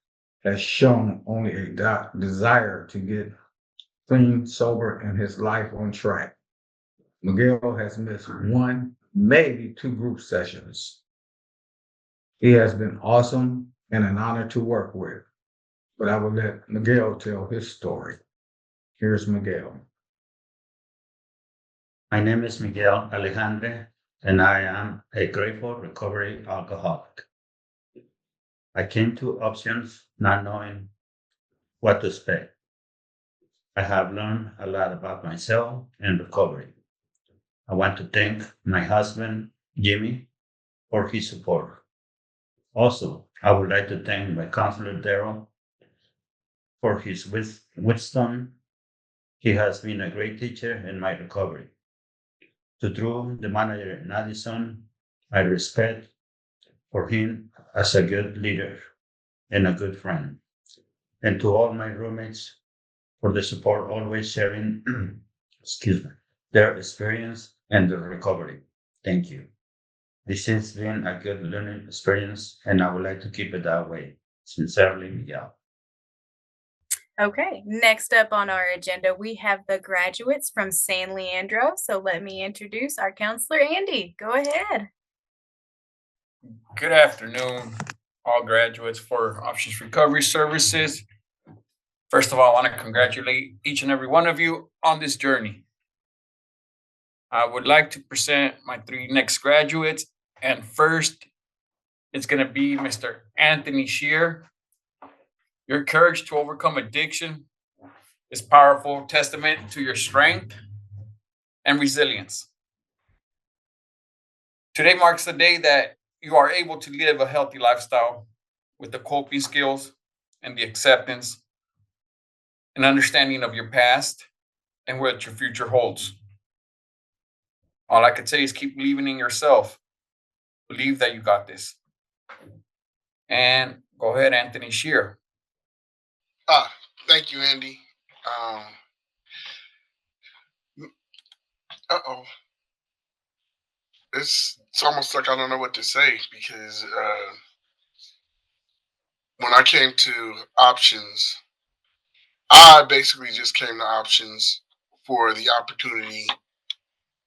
has shown only a desire to get clean, sober, and his life on track. Miguel has missed one, maybe two group sessions. He has been awesome and an honor to work with, but I will let Miguel tell his story. Here's Miguel. My name is Miguel Alejandre, and I am a grateful recovery alcoholic. I came to Options not knowing what to expect. I have learned a lot about myself and recovery. I want to thank my husband, Jimmy, for his support. Also, I would like to thank my counselor, Daryl, for his wisdom. He has been a great teacher in my recovery. To Drew, the manager, Madison, I respect for him as a good leader and a good friend. And to all my roommates for the support, always sharing their experience and their recovery. Thank you. This has been a good learning experience, and I would like to keep it that way. Sincerely, Miguel. Okay, next up on our agenda, we have the graduates from San Leandro. So let me introduce our counselor, Andy. Go ahead. Good afternoon, all graduates for Options Recovery Services. First of all, I want to congratulate each and every one of you on this journey. I would like to present my three next graduates. And first, it's going to be Mr. Anthony Shear. Your courage to overcome addiction is a powerful testament to your strength and resilience. Today marks the day that you are able to live a healthy lifestyle with the coping skills and the acceptance and understanding of your past and what your future holds. All I could say is keep believing in yourself. Believe that you got this. And go ahead, Anthony Shear. Thank you, Andy. It's almost like I don't know what to say because when I came to Options, I basically just came to Options for the opportunity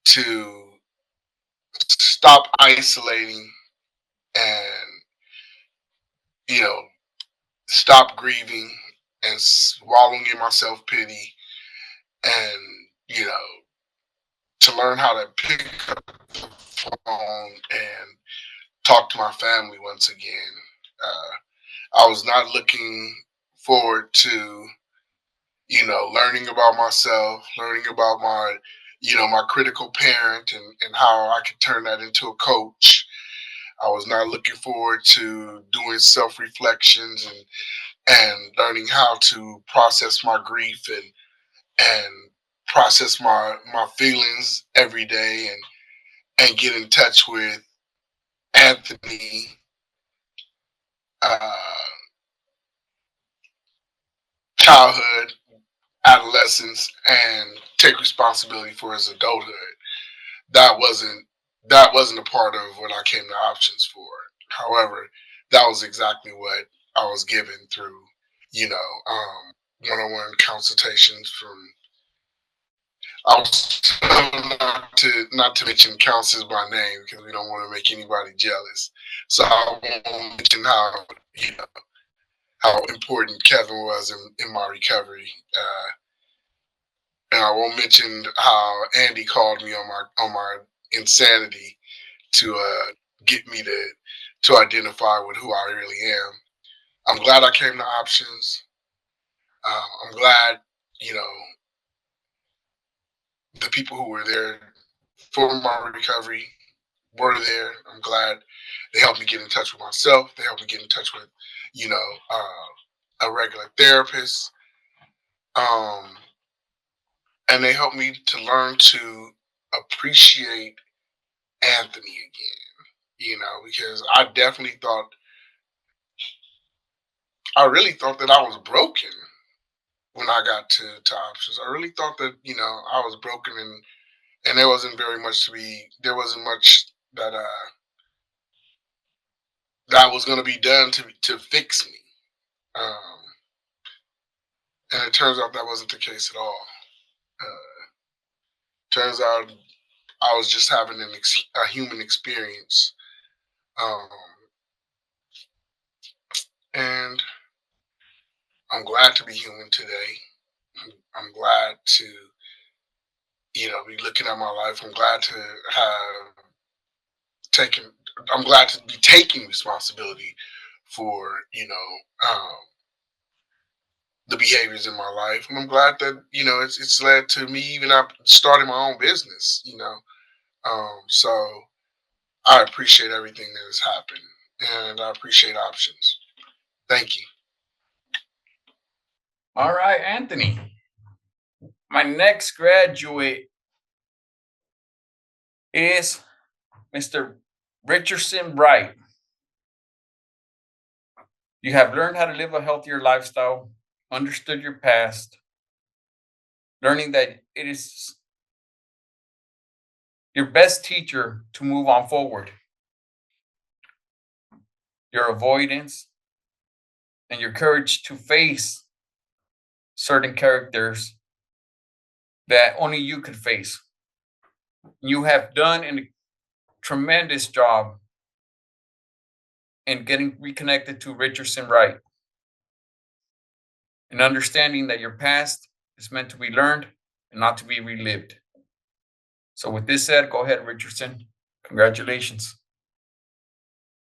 to stop isolating and, stop grieving and wallowing in my self-pity and, to learn how to pick up the phone and talk to my family once again. I was not looking forward to, learning about myself, learning about my, my critical parent and how I could turn that into a coach. I was not looking forward to doing self-reflections and learning how to process my grief and process my feelings every day and get in touch with Anthony childhood, adolescence, and take responsibility for his adulthood. That wasn't a part of what I came to Options for. However, that was exactly what I was given through, one-on-one consultations from. I was told not to mention counselors by name because we don't want to make anybody jealous. So I won't mention how important Kevin was in my recovery, and I won't mention how Andy called me on my insanity to get me to identify with who I really am. I'm glad I came to options. I'm glad, you know, the people who were there for my recovery were there. I'm glad they helped me get in touch with myself. They helped me get in touch with, you know, a regular therapist. And they helped me to learn to appreciate Anthony again, you know, because I really thought that I was broken when I got to options. I really thought that, you know, I was broken and there wasn't much that was going to be done to fix me. And it turns out that wasn't the case at all. Turns out I was just having a human experience. And I'm glad to be human today. I'm glad to, you know, be looking at my life. I'm glad to be taking responsibility for, you know, the behaviors in my life. And I'm glad that, you know, it's led to me even starting my own business, you know. So I appreciate everything that has happened, and I appreciate options. Thank you. All right, Anthony. My next graduate is Mr. Richardson Bright. You have learned how to live a healthier lifestyle, understood your past, learning that it is your best teacher to move on forward. Your avoidance and your courage to face certain characters that only you could face. You have done a tremendous job in getting reconnected to Richardson Wright and understanding that your past is meant to be learned and not to be relived. So with this said, go ahead, Richardson. Congratulations.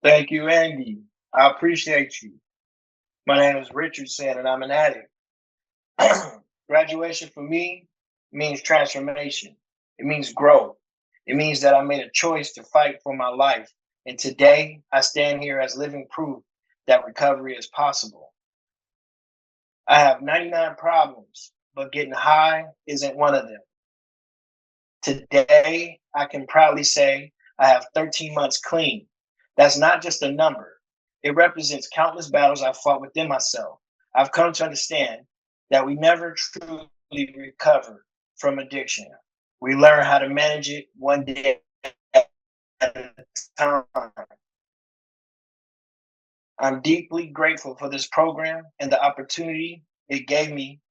Thank you, Andy. I appreciate you. My name is Richardson and I'm an addict. Graduation for me means transformation. It means growth. It means that I made a choice to fight for my life. And today I stand here as living proof that recovery is possible. I have 99 problems, but getting high isn't one of them. Today, I can proudly say I have 13 months clean. That's not just a number. It represents countless battles I've fought within myself. I've come to understand that we never truly recover from addiction. We learn how to manage it one day at a time. I'm deeply grateful for this program and the opportunity it gave me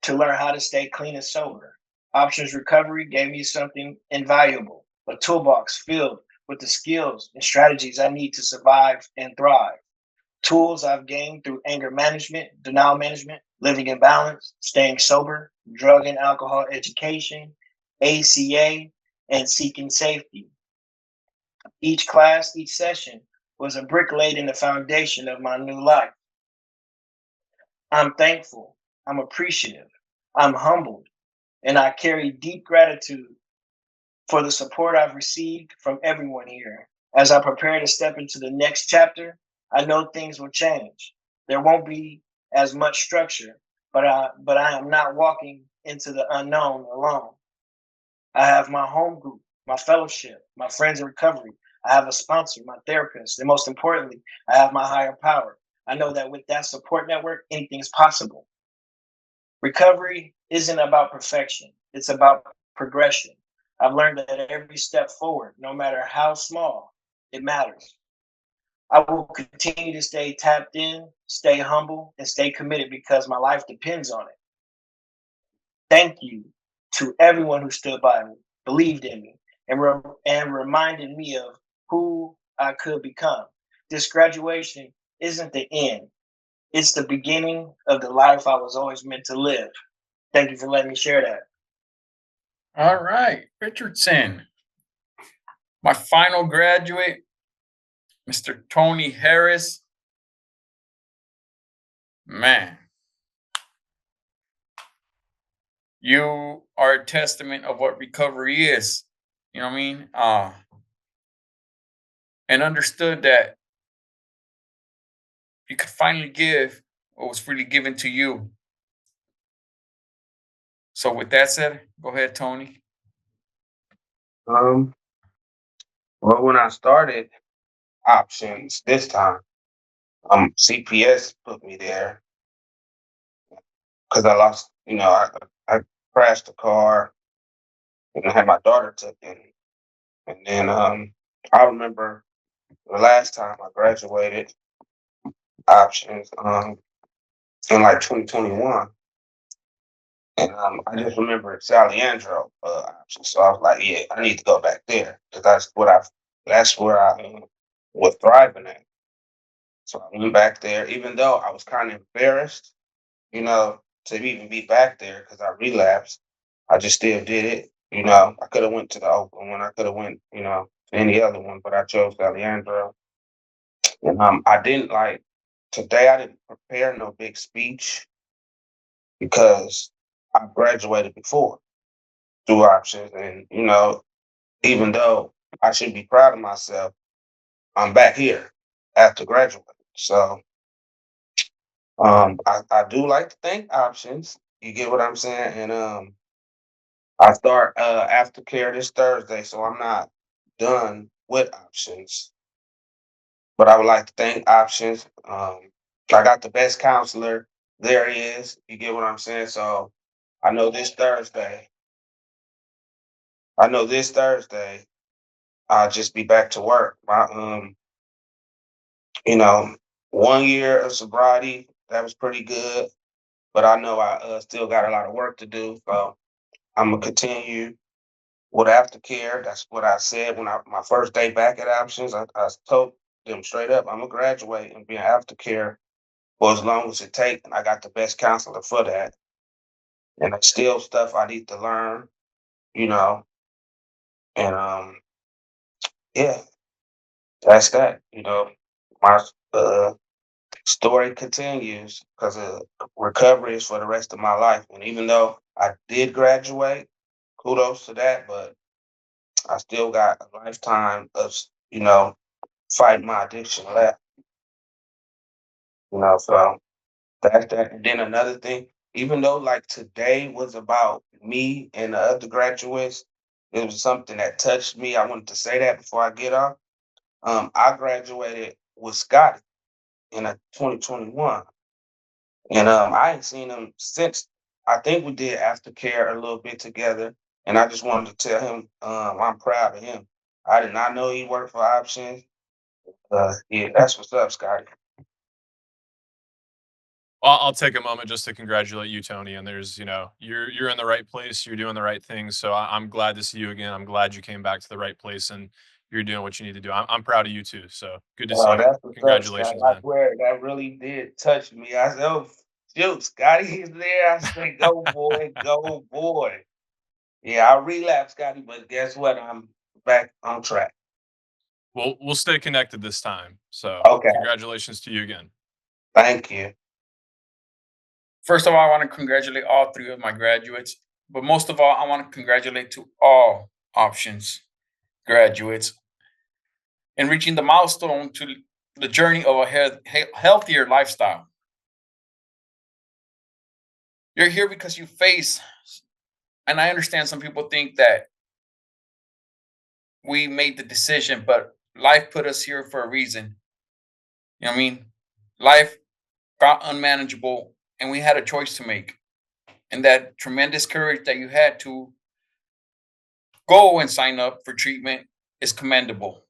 to learn how to stay clean and sober. Options Recovery gave me something invaluable, a toolbox filled with the skills and strategies I need to survive and thrive. Tools I've gained through anger management, denial management, living in balance, staying sober, drug and alcohol education, ACA, and seeking safety. Each class, each session was a brick laid in the foundation of my new life. I'm thankful, I'm appreciative, I'm humbled, and I carry deep gratitude for the support I've received from everyone here. As I prepare to step into the next chapter, I know things will change. There won't be as much structure, but I am not walking into the unknown alone. I have my home group, my fellowship, my friends in recovery. I have a sponsor, my therapist, and most importantly, I have my higher power. I know that with that support network, anything is possible. Recovery isn't about perfection. It's about progression. I've learned that every step forward, no matter how small, it matters. I will continue to stay tapped in, stay humble, and stay committed because my life depends on it. Thank you to everyone who stood by me, believed in me, and reminded me of who I could become. This graduation isn't the end. It's the beginning of the life I was always meant to live. Thank you for letting me share that. All right, Richardson. My final graduate Mr. Tony Harris. Man, you are a testament of what recovery is. You know what I mean? And understood that you could finally give what was freely given to you. So with that said, go ahead, Tony. Well, when I started options this time, CPS put me there because I lost, I crashed the car and I had my daughter taken. And then I remember the last time I graduated options in like 2021. And I just remember Sally Andro options. So I was like, yeah, I need to go back there because that's where I was thriving at. So I went back there, even though I was kind of embarrassed, to even be back there because I relapsed. I just still did it. I could have went to the Oakland one. I could have went, to any other one, but I chose Alejandro. And I didn't today. I didn't prepare no big speech because I graduated before through options, and even though I should be proud of myself, I'm back here after graduating. So I do like to thank options. You get what I'm saying? And I start aftercare this Thursday, so I'm not done with options. But I would like to thank options. I got the best counselor there is. You get what I'm saying? So I know this Thursday. I'll just be back to work. My 1 year of sobriety, that was pretty good. But I know I still got a lot of work to do. So I'm gonna continue with aftercare. That's what I said when my first day back at options. I told them straight up, I'm gonna graduate and be an aftercare for as long as it takes. And I got the best counselor for that. And there's still stuff I need to learn, you know. And yeah, that's that. My story continues because recovery is for the rest of my life. And even though I did graduate, kudos to that, but I still got a lifetime of, fighting my addiction left. So that's that. And then another thing, even though like today was about me and the other graduates, it was something that touched me. I wanted to say that before I get off. I graduated with Scotty in 2021. And I ain't seen him since. I think we did aftercare a little bit together. And I just wanted to tell him I'm proud of him. I did not know he worked for options. Yeah, that's what's up, Scotty. I'll take a moment just to congratulate you, Tony. And there's, you're in the right place. You're doing the right things. So I'm glad to see you again. I'm glad you came back to the right place and you're doing what you need to do. I'm proud of you too. So good to see you. That's what's Congratulations, up, Scotty. man. I swear that really did touch me. I said, oh, shoot, Scotty is there. I said, go boy, go boy. Yeah, I relapsed, Scotty, but guess what? I'm back on track. We'll stay connected this time. So Okay. Congratulations to you again. Thank you. First of all, I want to congratulate all three of my graduates. But most of all, I want to congratulate to all options graduates in reaching the milestone to the journey of a healthier lifestyle. You're here because you face, and I understand some people think that we made the decision, but life put us here for a reason. You know what I mean? Life got unmanageable and we had a choice to make. And that tremendous courage that you had to go and sign up for treatment is commendable.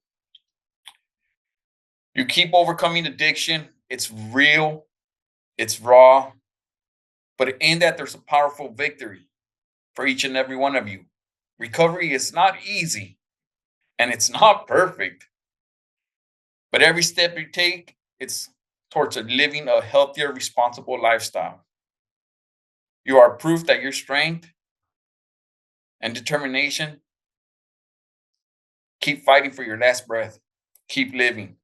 You keep overcoming addiction. It's real, it's raw, but in that there's a powerful victory for each and every one of you. Recovery is not easy and it's not perfect, but every step you take, it's towards living a healthier, responsible lifestyle. You are proof that your strength and determination keep fighting for your last breath. Keep living.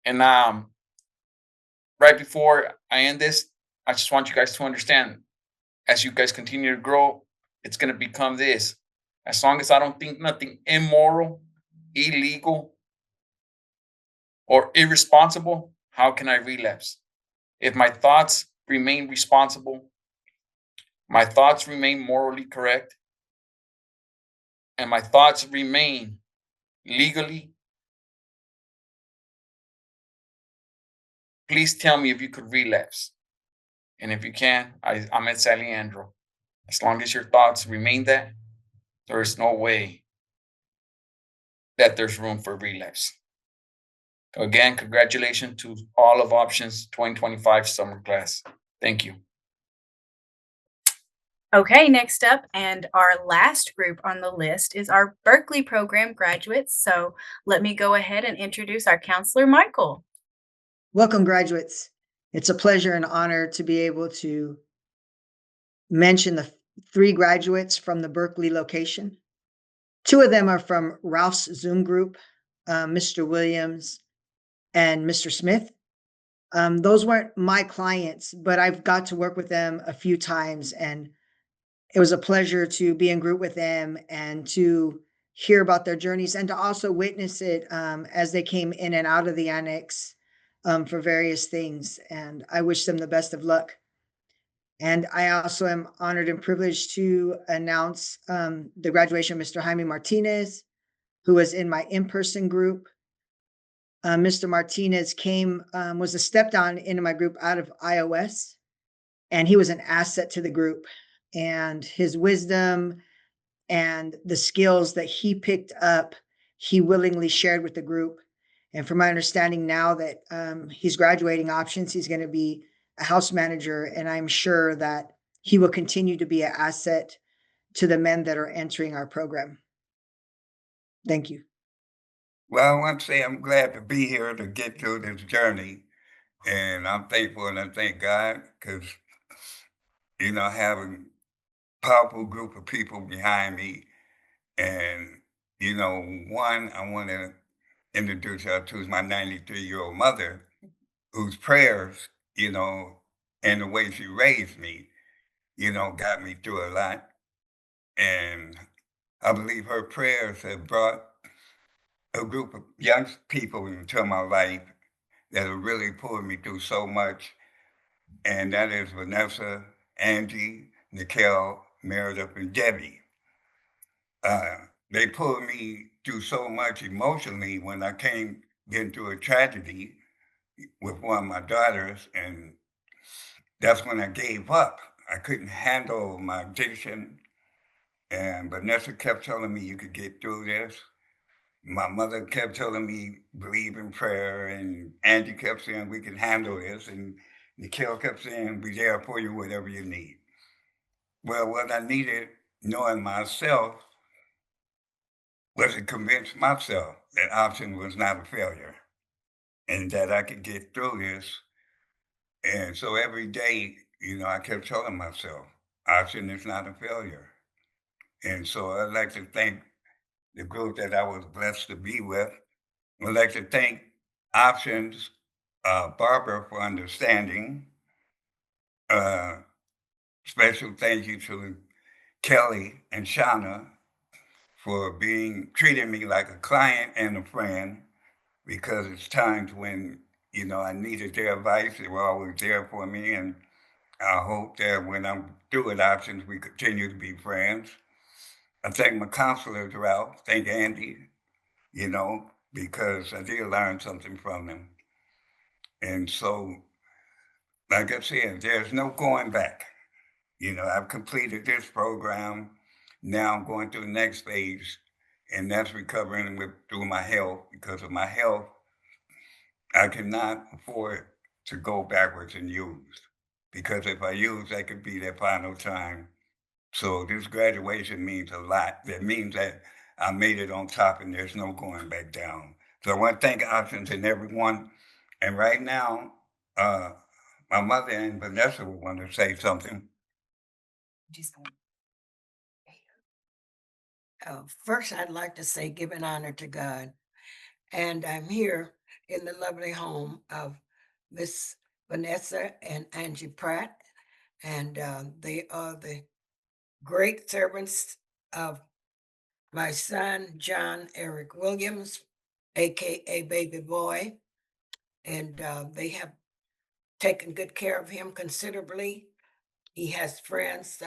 And right before I end this, I just want you guys to understand, as you guys continue to grow, it's gonna become this. As long as I don't think nothing immoral, illegal, or irresponsible, how can I relapse? If my thoughts remain responsible, my thoughts remain morally correct, and my thoughts remain legally, please tell me if you could relapse. And if you can, I'm at Saliandro. As long as your thoughts remain that, there is no way that there's room for relapse. So again, congratulations to all of Options 2025 summer class. Thank you. Okay, next up, and our last group on the list is our Berkeley program graduates. So let me go ahead and introduce our counselor, Michael. Welcome, graduates. It's a pleasure and honor to be able to mention the 3 graduates from the Berkeley location. 2 of them are from Ralph's Zoom group, Mr. Williams and Mr. Smith. Those weren't my clients, but I've got to work with them a few times, and it was a pleasure to be in group with them and to hear about their journeys and to also witness it as they came in and out of the annex for various things. And I wish them the best of luck. And I also am honored and privileged to announce the graduation of Mr. Jaime Martinez, who was in my in-person group. Mr. Martinez was a step down into my group out of iOS, and he was an asset to the group. And his wisdom and the skills that he picked up, he willingly shared with the group. And from my understanding now that he's graduating Options, he's going to be a house manager, and I'm sure that he will continue to be an asset to the men that are entering our program. Thank you. Well, I want to say I'm glad to be here to get through this journey. And I'm thankful and I thank God because, having a powerful group of people behind me. And, one I want to introduce y'all to is my 93-year-old mother, whose prayers, and the way she raised me, got me through a lot. And I believe her prayers have brought a group of young people into my life that have really pulled me through so much. And that is Vanessa, Angie, Nikhil, Meredith, and Debbie. They pulled me through so much emotionally when I came into a tragedy with one of my daughters, and that's when I gave up. I couldn't handle my addiction, and Vanessa kept telling me you could get through this. My mother kept telling me believe in prayer, and Angie kept saying we can handle this, and Nikhil kept saying we're there for you, whatever you need. Well, what I needed, knowing myself, was to convince myself that Option was not a failure and that I could get through this. And so every day, I kept telling myself, Option is not a failure. And so I'd like to thank the group that I was blessed to be with. I'd like to thank Options, Barbara, for understanding. Special thank you to Kelly and Shauna for treating me like a client and a friend, because it's times when, I needed their advice. They were always there for me. And I hope that when I'm through with Options, we continue to be friends. I thank my counselors, Ralph. Thank Andy, because I did learn something from them. And so, like I said, there's no going back. I've completed this program. Now I'm going to the next phase, and that's recovering through my health. Because of my health, I cannot afford to go backwards and use. Because if I use, that could be their final time. So this graduation means a lot. That means that I made it on top and there's no going back down. So I want to thank Options and everyone. And right now, my mother and Vanessa will want to say something. First, I'd like to say give an honor to God. And I'm here in the lovely home of Miss Vanessa and Angie Pratt. And they are the great servants of my son, John Eric Williams, AKA Baby Boy. And they have taken good care of him considerably. He has friends,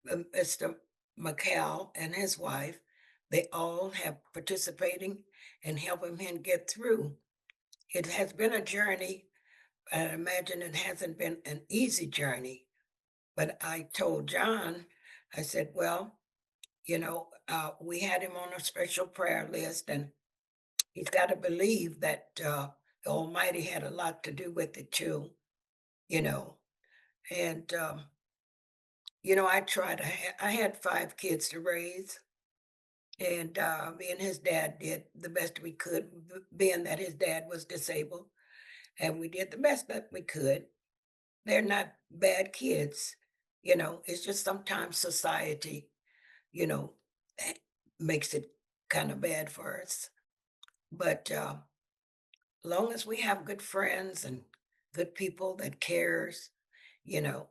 Mr. McCall and his wife. They all have participating in helping him get through. It has been a journey. I imagine it hasn't been an easy journey. But I told John, I said, well, you know, we had him on a special prayer list, and he's got to believe that the Almighty had a lot to do with it too, you know. And, you know, I had 5 kids to raise, and me and his dad did the best we could, being that his dad was disabled, and we did the best that we could. They're not bad kids, you know, it's just sometimes society, you know, makes it kind of bad for us. But long as we have good friends and good people that cares, you know,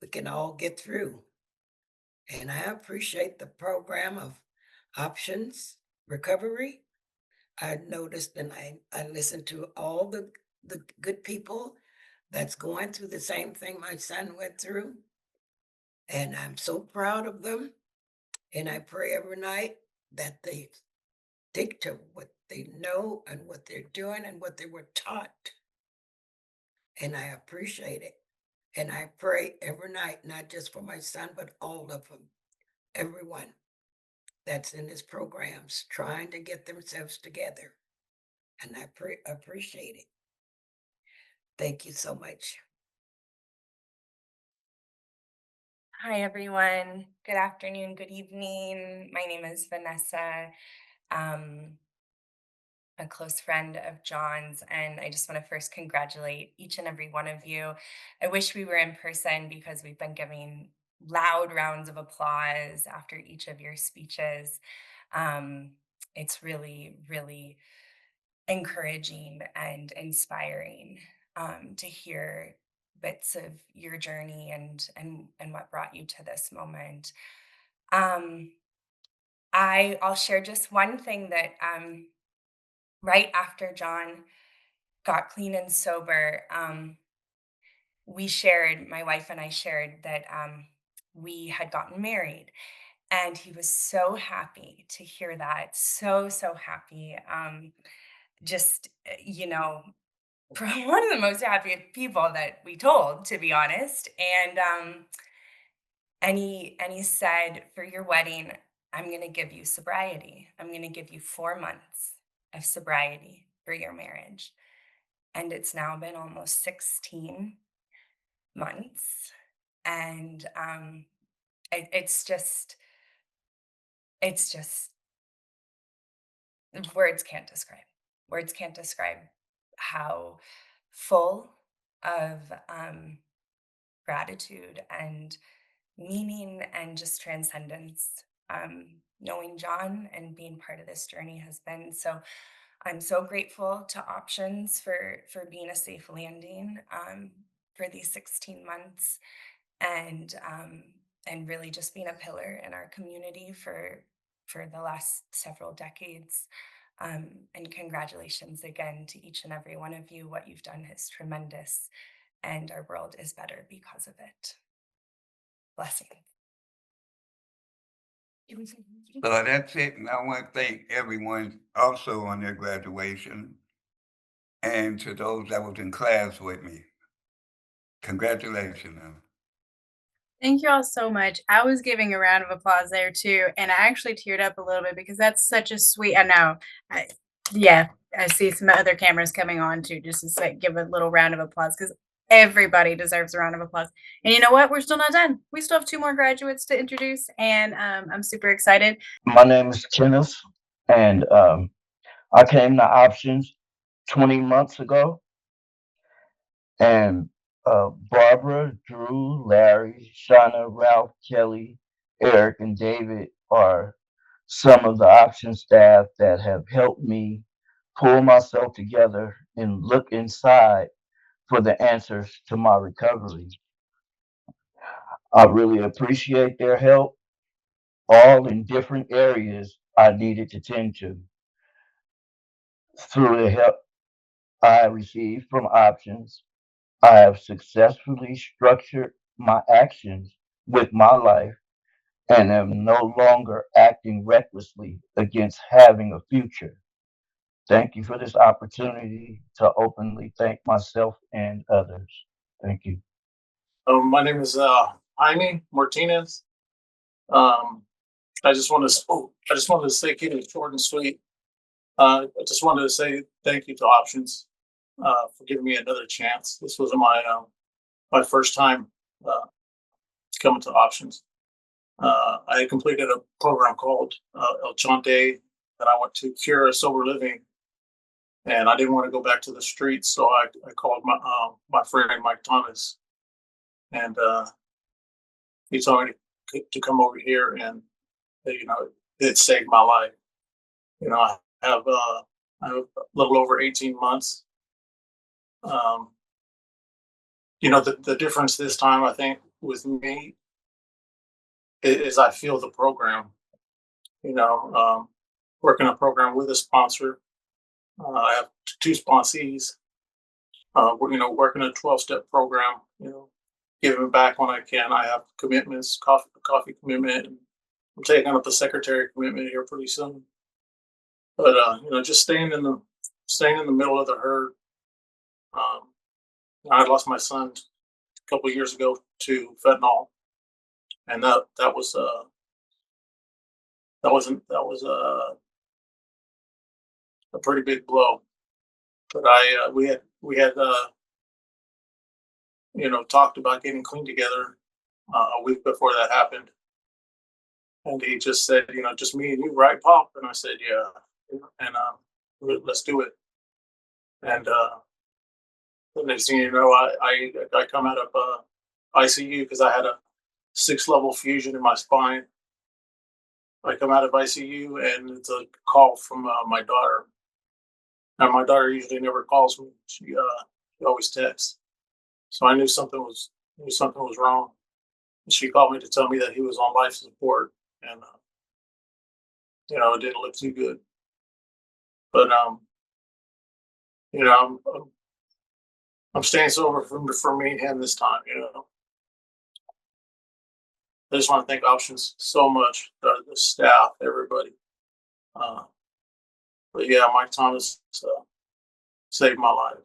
we can all get through. And I appreciate the program of options recovery. I noticed and I listened to all the good people that's going through the same thing my son went through. And I'm so proud of them. And I pray every night that they stick to what they know and what they're doing and what they were taught. And I appreciate it. And I pray every night, not just for my son, but all of them, everyone that's in his programs trying to get themselves together. And I appreciate it. Thank you so much. Hi, everyone. Good afternoon, good evening. My name is Vanessa, a close friend of John's, and I just want to first congratulate each and every one of you. I wish we were in person because we've been giving loud rounds of applause after each of your speeches. It's really, really encouraging and inspiring to hear bits of your journey and what brought you to this moment. I'll share just one thing that right after John got clean and sober, my wife and I shared that we had gotten married. And he was so happy to hear that. So, so happy. Just, you know, one of the most happy people that we told, to be honest. And he said, for your wedding, I'm going to give you sobriety. I'm going to give you 4 months of sobriety for your marriage. And it's now been almost 16 months. And it's just words can't describe how full of gratitude and meaning and just transcendence knowing John and being part of this journey has been. So I'm so grateful to Options for being a safe landing for these 16 months and really just being a pillar in our community for the last several decades. And congratulations again to each and every one of you. What you've done is tremendous, and our world is better because of it. Blessings. So that's it. And I want to thank everyone also on their graduation and to those that was in class with me. Congratulations. Thank you all so much. I was giving a round of applause there too, and I actually teared up a little bit because that's such a sweet. I know. Yeah, I see some other cameras coming on too, just to say, give a little round of applause because everybody deserves a round of applause. And you know what? We're still not done. We still have 2 more graduates to introduce, and I'm super excited. My name is Kenneth, and I came to Options 20 months ago. And Barbara, Drew, Larry, Shauna, Ralph, Kelly, Eric, and David are some of the Options staff that have helped me pull myself together and look inside for the answers to my recovery. I really appreciate their help, all in different areas I needed to tend to. Through the help I received from options, I have successfully structured my actions with my life and am no longer acting recklessly against having a future. Thank you for this opportunity to openly thank myself and others. Thank you. My name is Jaime Martinez. I just wanted to say, keep it short and sweet. I just wanted to say thank you to Options for giving me another chance. This was my first time coming to Options. I had completed a program called El Chante that I went to Cure Sober Living, and I didn't want to go back to the streets, so I called my friend Mike Thomas, and he told me to come over here, and it saved my life. I have a little over 18 months. The difference this time, I think, with me is I feel the program. Working a program with a sponsor. I have 2 sponsees. Working a 12-step program. Giving back when I can. I have commitments, coffee commitment. I'm taking up the secretary commitment here pretty soon. But just staying in the middle of the herd. I lost my son a couple of years ago to fentanyl, and that was a pretty big blow. But we had talked about getting clean together a week before that happened, and he just said, just me and you, right, Pop? And I said, yeah, and let's do it. And the next thing you know, I come out of ICU because I had a 6-level fusion in my spine. I come out of ICU and it's a call from my daughter. And my daughter usually never calls me. She always texts. So I knew something was wrong. And she called me to tell me that he was on life support, and it didn't look too good. But I'm staying sober for me and him this time. I just want to thank Options so much, the staff, everybody. But yeah, Mike Thomas saved my life,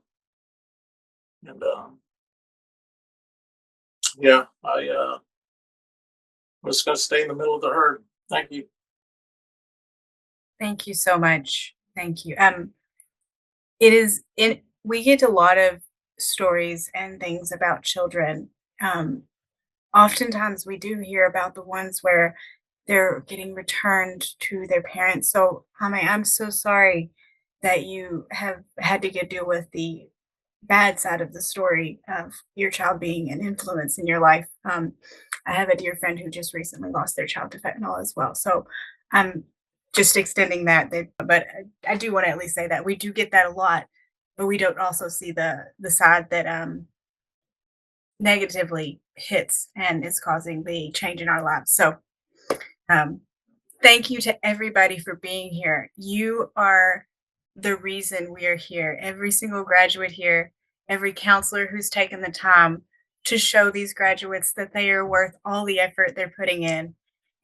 and I'm just gonna stay in the middle of the herd. Thank you. Thank you so much. Thank you. We get a lot of stories and things about children. Oftentimes we do hear about the ones where they're getting returned to their parents. So, I'm so sorry that you have had to deal with the bad side of the story of your child being an influence in your life. I have a dear friend who just recently lost their child to fentanyl as well. So I'm just extending that. But I do want to at least say that we do get that a lot, but we don't also see the side that negatively hits and is causing the change in our lives. So thank you to everybody for being here. You are the reason we are here. Every single graduate here, every counselor who's taken the time to show these graduates that they are worth all the effort they're putting in.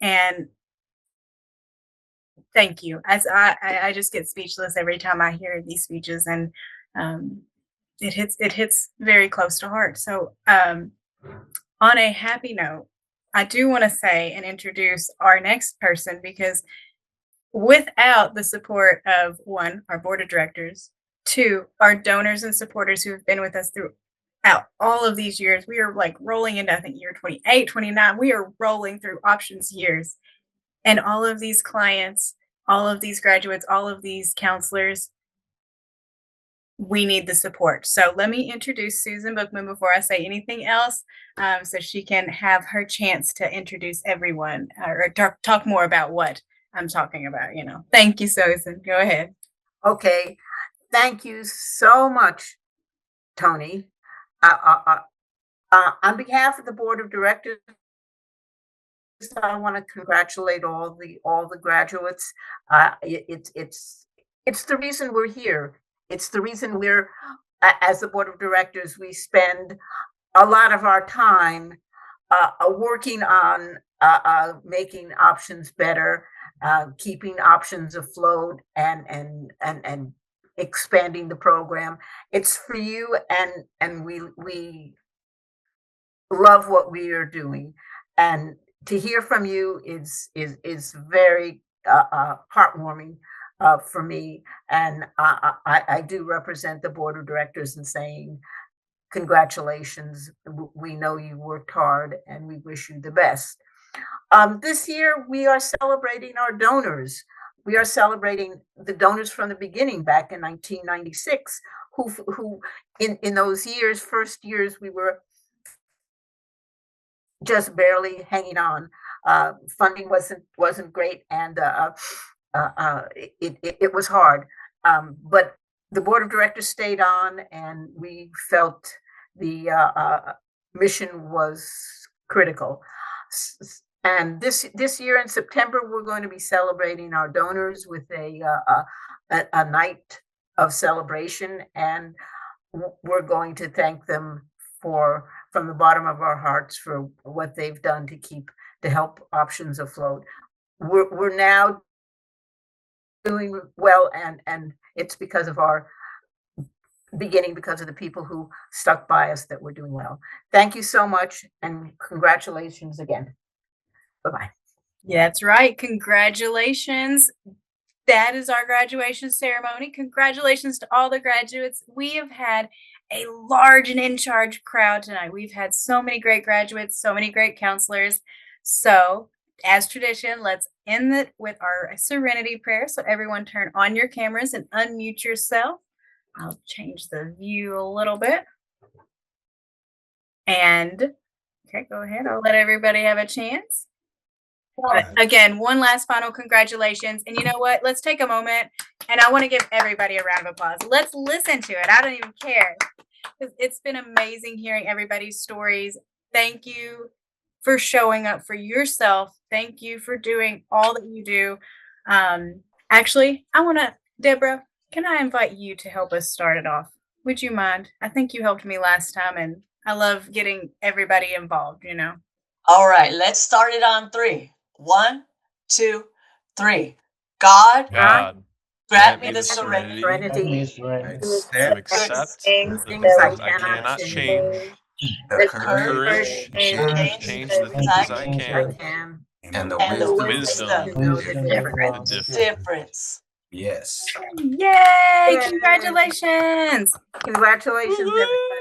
And thank you. As I just get speechless every time I hear these speeches, and it hits very close to heart. So on a happy note, I do want to say and introduce our next person, because without the support of 1, our board of directors, 2, our donors and supporters who have been with us throughout all of these years, we are like rolling into, I think, year 28, 29. We are rolling through Options years. And all of these clients, all of these graduates, all of these counselors, we need the support. So let me introduce Susan Bookman before I say anything else, so she can have her chance to introduce everyone or talk more about what I'm talking about. Thank you, Susan. Go ahead. Okay. Thank you so much, Tony. On behalf of the Board of Directors, I want to congratulate all the graduates. It's the reason we're here. It's the reason we're, as the Board of Directors, we spend a lot of our time working on making options better, keeping options afloat, and expanding the program. It's for you, and we love what we are doing. And to hear from you is very heartwarming for me. And I do represent the Board of Directors in saying congratulations. We know you worked hard, and we wish you the best. This year, we are celebrating our donors. We are celebrating the donors from the beginning back in 1996, who in those years, first years, we were just barely hanging on. Funding wasn't great, and it was hard. But the Board of Directors stayed on, and we felt the mission was critical. And this year in September, we're going to be celebrating our donors with a night of celebration, and we're going to thank them from the bottom of our hearts for what they've done to help options afloat. We're now doing well, and it's because of our beginning, because of the people who stuck by us, that we're doing well. Thank you so much, and congratulations again. Bye-bye. Yeah, that's right. Congratulations. That is our graduation ceremony. Congratulations to all the graduates. We have had a large and in charge crowd tonight. We've had so many great graduates, so many great counselors. So, as tradition, let's end it with our serenity prayer. So everyone turn on your cameras and unmute yourself. I'll change the view a little bit. And, okay, go ahead. I'll let everybody have a chance. Again, one last final congratulations. And you know what? Let's take a moment, and I want to give everybody a round of applause. Let's listen to it. I don't even care. It's been amazing hearing everybody's stories. Thank you for showing up for yourself. Thank you for doing all that you do. Actually, Deborah, can I invite you to help us start it off? Would you mind? I think you helped me last time, and I love getting everybody involved, you know. All right, let's start it on 3. 1, 2, 3. God grant me the serenity to accept things I cannot change, the courage to change the things I can, and the wisdom wisdom to know the difference. Yes. Yay! Congratulations! Congratulations, everybody.